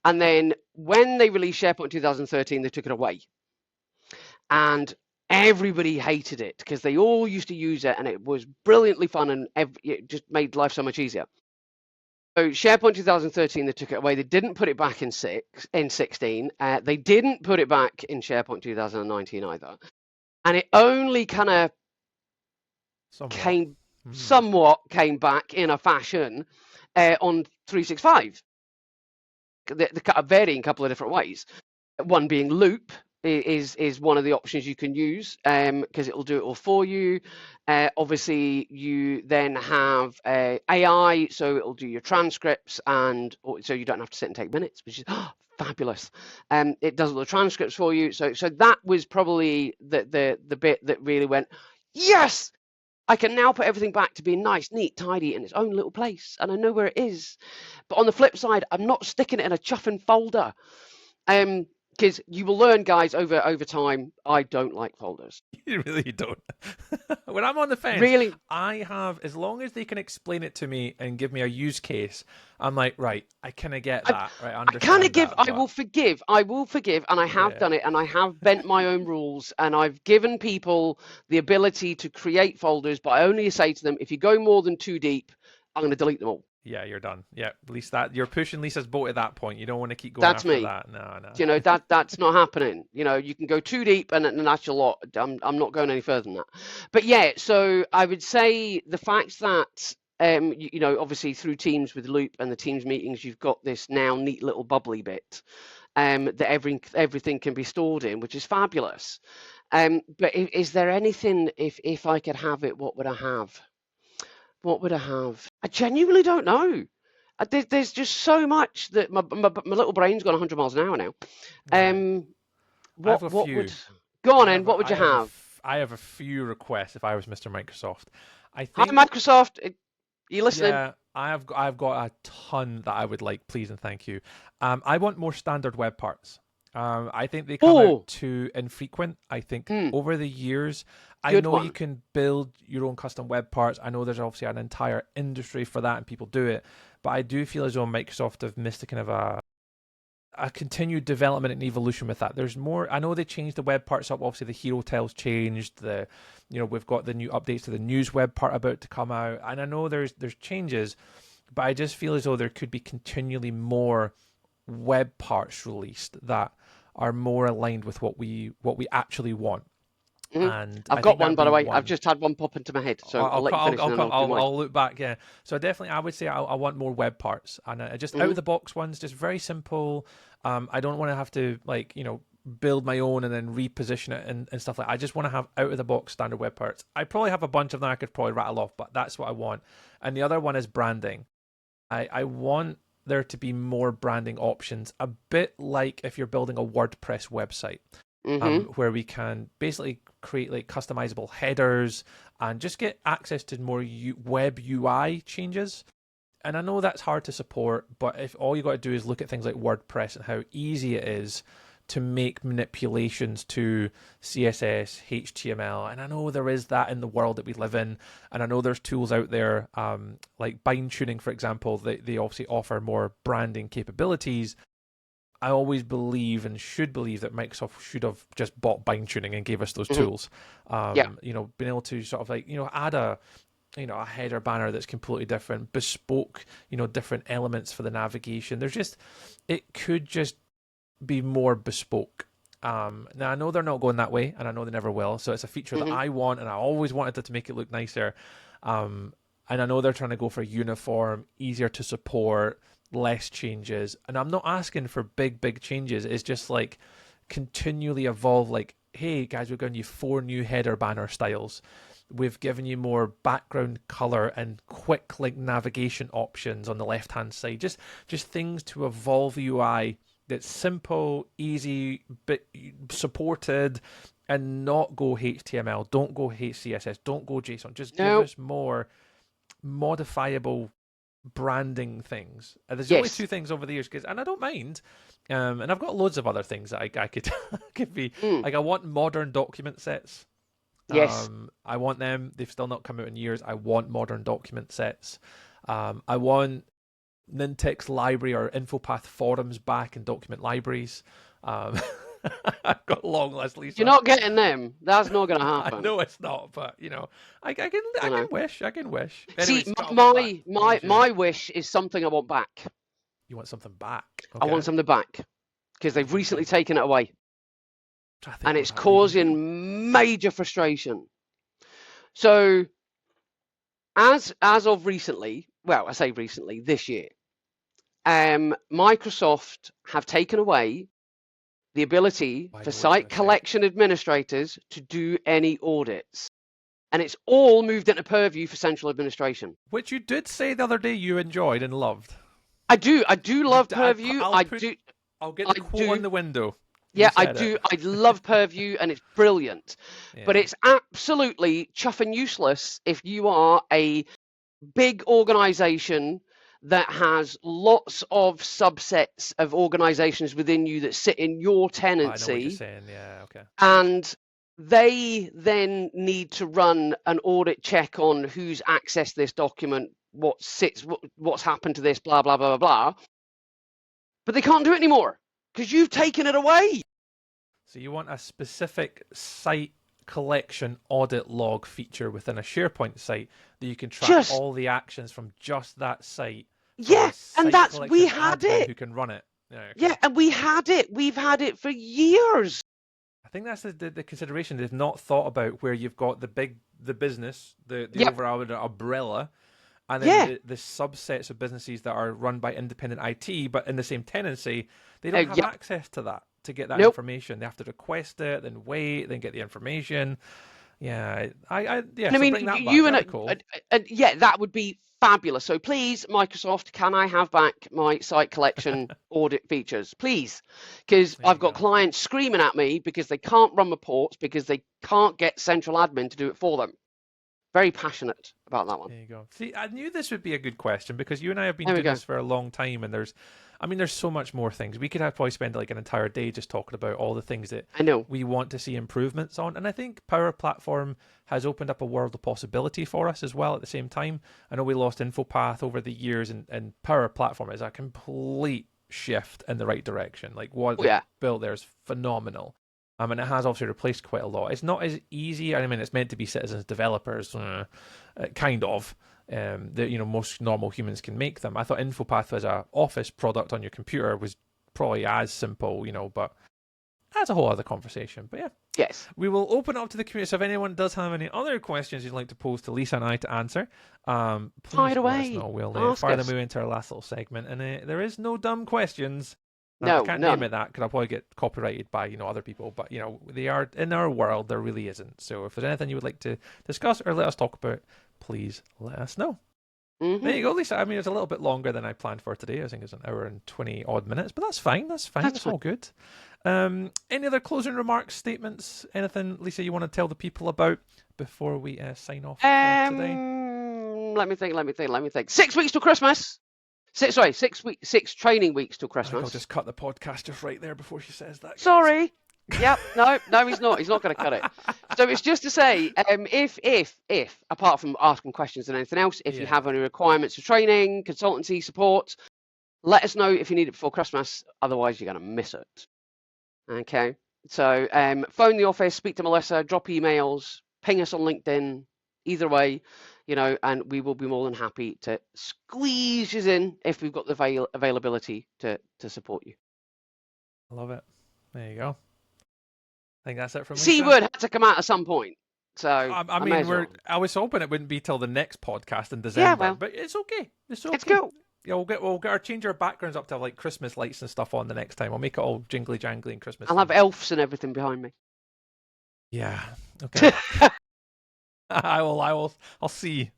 And then when they released SharePoint 2013, they took it away, and everybody hated it because they all used to use it, and it was brilliantly fun, and it just made life so much easier. So SharePoint 2013, they took it away. They didn't put it back in 16. They didn't put it back in SharePoint 2019 either. And it only kind of somewhat came back in a fashion on 365. They vary in a couple of different ways. One being Loop is one of the options you can use because it'll do it all for you. Obviously, you then have AI, so it'll do your transcripts, and so you don't have to sit and take minutes, which is fabulous. It does all the transcripts for you. So that was probably the bit that really went, yes, I can now put everything back to being nice, neat, tidy in its own little place, and I know where it is. But on the flip side, I'm not sticking it in a chuffing folder. Because you will learn, guys, over time, I don't like folders. You really don't. When I'm on the fence, Really, I have, as long as they can explain it to me and give me a use case, I'm like, right, I kind of get that, right, I I kind of understand that, I will forgive, and I have done it, and I have bent my own rules, and I've given people the ability to create folders, but I only say to them, if you go more than 2 deep, I'm going to delete them all. yeah, you're done. Yeah, at least that you're pushing Lisa's boat at that point. You don't want to keep going That's after me. that. No. You know, that's not happening. You know, you can go 2 deep, and that's a lot. I'm not going any further than that. But yeah, so I would say the fact that you know, obviously through Teams with Loop and the Teams meetings, you've got this now neat little bubbly bit that everything can be stored in, which is fabulous. But is there anything, if I could have it, what would I have? What would I have? I genuinely don't know. There's just so much that my little brain's gone 100 miles an hour now. Right. I have a What few. would go on then? What would you have? I have a few requests if I was Mr. Microsoft. I Hi, think, Microsoft. You listening? yeah, I've got a ton that I would like, please and thank you. I want more standard web parts. I think they come out Oh, too infrequent. I think hmm, over the years, I good know you one. can build your own custom web parts. I know there's obviously an entire industry for that and people do it. But I do feel as though Microsoft have missed a kind of a continued development and evolution with that. There's more. I know they changed the web parts up. Obviously, the hero tiles changed. We've got the new updates to the news web part about to come out, and I know there's changes, but I just feel as though there could be continually more web parts released that are more aligned with what we actually want. Hmm. And I've I think got that one, would by be the way. I've one. just had one pop into my head, so I'll I'll let you finish and then I'll do mine. I'll look back. Yeah. So definitely, I would say I want more web parts and just out Hmm. of the box ones, just very simple. I don't want to have to build my own and then reposition it and stuff like that. I just want to have out of the box standard web parts. I probably have a bunch of them I could probably rattle off, but that's what I want. And the other one is branding. I want there to be more branding options, a bit like if you're building a WordPress website, Hmm. where we can basically create like customizable headers and just get access to more web UI changes. And I know that's hard to support, but if all you got to do is look at things like WordPress and how easy it is to make manipulations to CSS, HTML, and I know there is that in the world that we live in, and I know there's tools out there like bind tuning, for example, they obviously offer more branding capabilities. I always believe and should believe that Microsoft should have just bought bind tuning and gave us those Hmm. tools. Yeah. Being able to sort of add a header banner that's completely different, bespoke, different elements for the navigation. It could just be more bespoke. Now I know they're not going that way, and I know they never will. So it's a feature that Hmm. I want, and I always wanted it to make it look nicer. And I know they're trying to go for uniform, easier to support, less changes. And I'm not asking for big changes. It's just like continually evolve. Like, hey guys, we've given you 4 new header banner styles. We've given you more background color and quick link navigation options on the left hand side. Just things to evolve the UI that's simple, easy, but supported, and not go HTML. Don't go CSS. Don't go JSON. Just give No. us more modifiable branding things. There's only Yes. 2 things over the years, and I don't mind. And I've got loads of other things that I could could be Mm. like. I want modern document sets. Yes. I want them. They've still not come out in years. I want modern document sets. I want Nintex library or InfoPath forums back in document libraries. Um, I've got a long list, You're Lisa. not getting them. That's not going to I happen. know it's not, but I I know. can wish. I can wish. See, Anyways, Scott, I'll come back. my What my was yours? my wish is something I want back. You want something back? I want Okay. something back because they've recently Interesting. taken it away, Trying to think and what it's that would even be. causing major frustration. So, as of recently, well, I say recently, this year, Microsoft have taken away the ability I for know what you're site going to say. collection administrators to do any audits, and it's all moved into purview for central administration. Which you did say the other day you enjoyed and loved. I do love purview. I'll put. I'll get I the quote on do. the window. You Yeah, I said it. do. I love Purview and it's brilliant, but Yeah. it's absolutely chuffing useless if you are a big organization that has lots of subsets of organizations within you that sit in your I know what you're tenancy, saying. Yeah. Okay. and they then need to run an audit check on who's accessed this document, what's happened to this, blah blah blah blah blah. But they can't do it anymore because you've taken it away. So you want a specific site collection audit log feature within a SharePoint site that you can track Just all the actions from just that site from yeah, a and site that's we collection had admin it. who can run it. Yeah, okay. Yeah, and we had it. We've had it for years. I think that's the consideration. They've not thought about where you've got the business, the Yep. overall umbrella, and then Yeah. the subsets of businesses that are run by independent IT, but in the same tenancy, they don't have Yep. access to that to get that Nope. information. They have to request it, then wait, then get the information. Yeah, yeah. And I So mean, bring that back. you and That'd be cool. yeah, that would be fabulous. So please, Microsoft, can I have back my site collection audit features, please? Because There I've you got go. clients screaming at me because they can't run reports because they can't get central admin to do it for them. Very passionate about that one. There you go. See, I knew this would be a good question because you and I have been There we doing go. this for a long time, and there's so much more things. We could have probably spend like an entire day just talking about all the things that I know. we want to see improvements on. And I think Power Platform has opened up a world of possibility for us as well at the same time. I know we lost InfoPath over the years, and Power Platform is a complete shift in the right direction. Like what they built there is phenomenal. And it has obviously replaced quite a lot. It's not as easy. I mean, it's meant to be citizens developers, kind of. That most normal humans can make them. I thought InfoPath as a office product on your computer was probably as simple, but that's a whole other conversation. But yeah, yes, we will open up to the community. So if anyone does have any other questions you'd like to pose to Lisa and I to answer, please fire away. Let us know. We'll fire them into our last little segment. And there is no dumb questions. No, I can't none. name it that because I'll probably get copyrighted by other people. But they are in our world. There really isn't. So if there's anything you would like to discuss or let us talk about, please let us know. Mm-hmm. There you go, Lisa. I mean, it's a little bit longer than I planned for today. I think it's an hour and 20 odd minutes, but that's fine. That's all good. Any other closing remarks, statements, anything, Lisa, you want to tell the people about before we sign off today? Let me think. 6 weeks till Christmas. 6 training weeks till Christmas. I'll just cut the podcast just right there before she says that. Guys. Sorry. Yep. No, he's not. He's not going to cut it. So it's just to say, if apart from asking questions and anything else, if you have any requirements for training, consultancy, support, let us know if you need it before Christmas. Otherwise, you're going to miss it. Okay. So phone the office, speak to Melissa, drop emails, ping us on LinkedIn. Either way, and we will be more than happy to squeeze you in if we've got the availability to support you. I love it. There you go. I think that's it from me. C-word had to come out at some point. So I mean, I was hoping it wouldn't be till the next podcast in December, but it's okay. It's okay. It's cool. Yeah, we'll change our backgrounds up to have like Christmas lights and stuff on the next time. I'll make it all jingly jangly and Christmas. I'll have elves and everything behind me. Yeah. Okay. I'll see.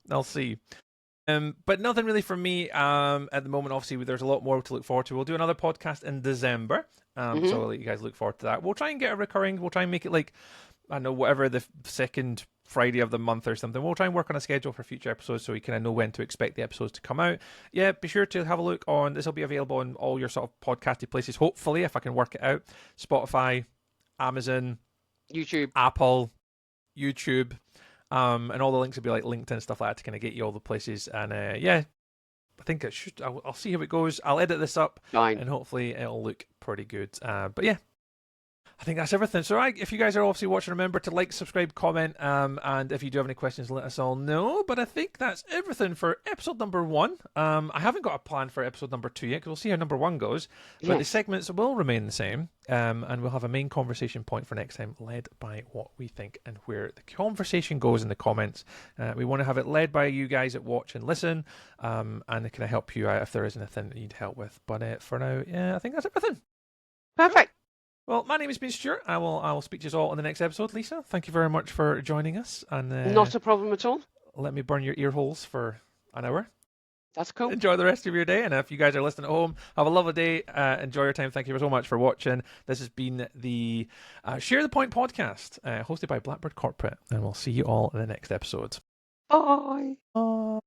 But nothing really from me at the moment. Obviously, there's a lot more to look forward to. We'll do another podcast in December. So I'll let you guys look forward to that. We'll try and get it recurring. We'll try and make it like, I don't know, whatever the second Friday of the month or something. We'll try and work on a schedule for future episodes so you kind of know when to expect the episodes to come out. Yeah, be sure to have a look on, this will be available on all your sort of podcasty places, hopefully, if I can work it out. Spotify, Amazon, YouTube, Apple, YouTube, and all the links will be like LinkedIn, stuff like that, to kind of get you all the places. And I think it should. I'll see how it goes. I'll edit this up, and hopefully it'll look pretty good. But yeah, I think that's everything. So if you guys are obviously watching, remember to like, subscribe, comment, and if you do have any questions, let us all know. But I think that's everything for episode number 1. I haven't got a plan for episode number 2 yet, because we'll see how number 1 goes. But the segments will remain the same, and we'll have a main conversation point for next time, led by what we think and where the conversation goes in the comments. We want to have it led by you guys that watch and listen, and it can help you out if there is anything that you need help with. But for now, I think that's everything. Perfect. Well, my name has been Stuart. I will speak to you all in the next episode. Lisa, thank you very much for joining us. And not a problem at all. Let me burn your ear holes for an hour. That's cool. Enjoy the rest of your day. And if you guys are listening at home, have a lovely day. Enjoy your time. Thank you so much for watching. This has been the Share the Point podcast, hosted by Blackbird Corporate. And we'll see you all in the next episode. Bye. Bye.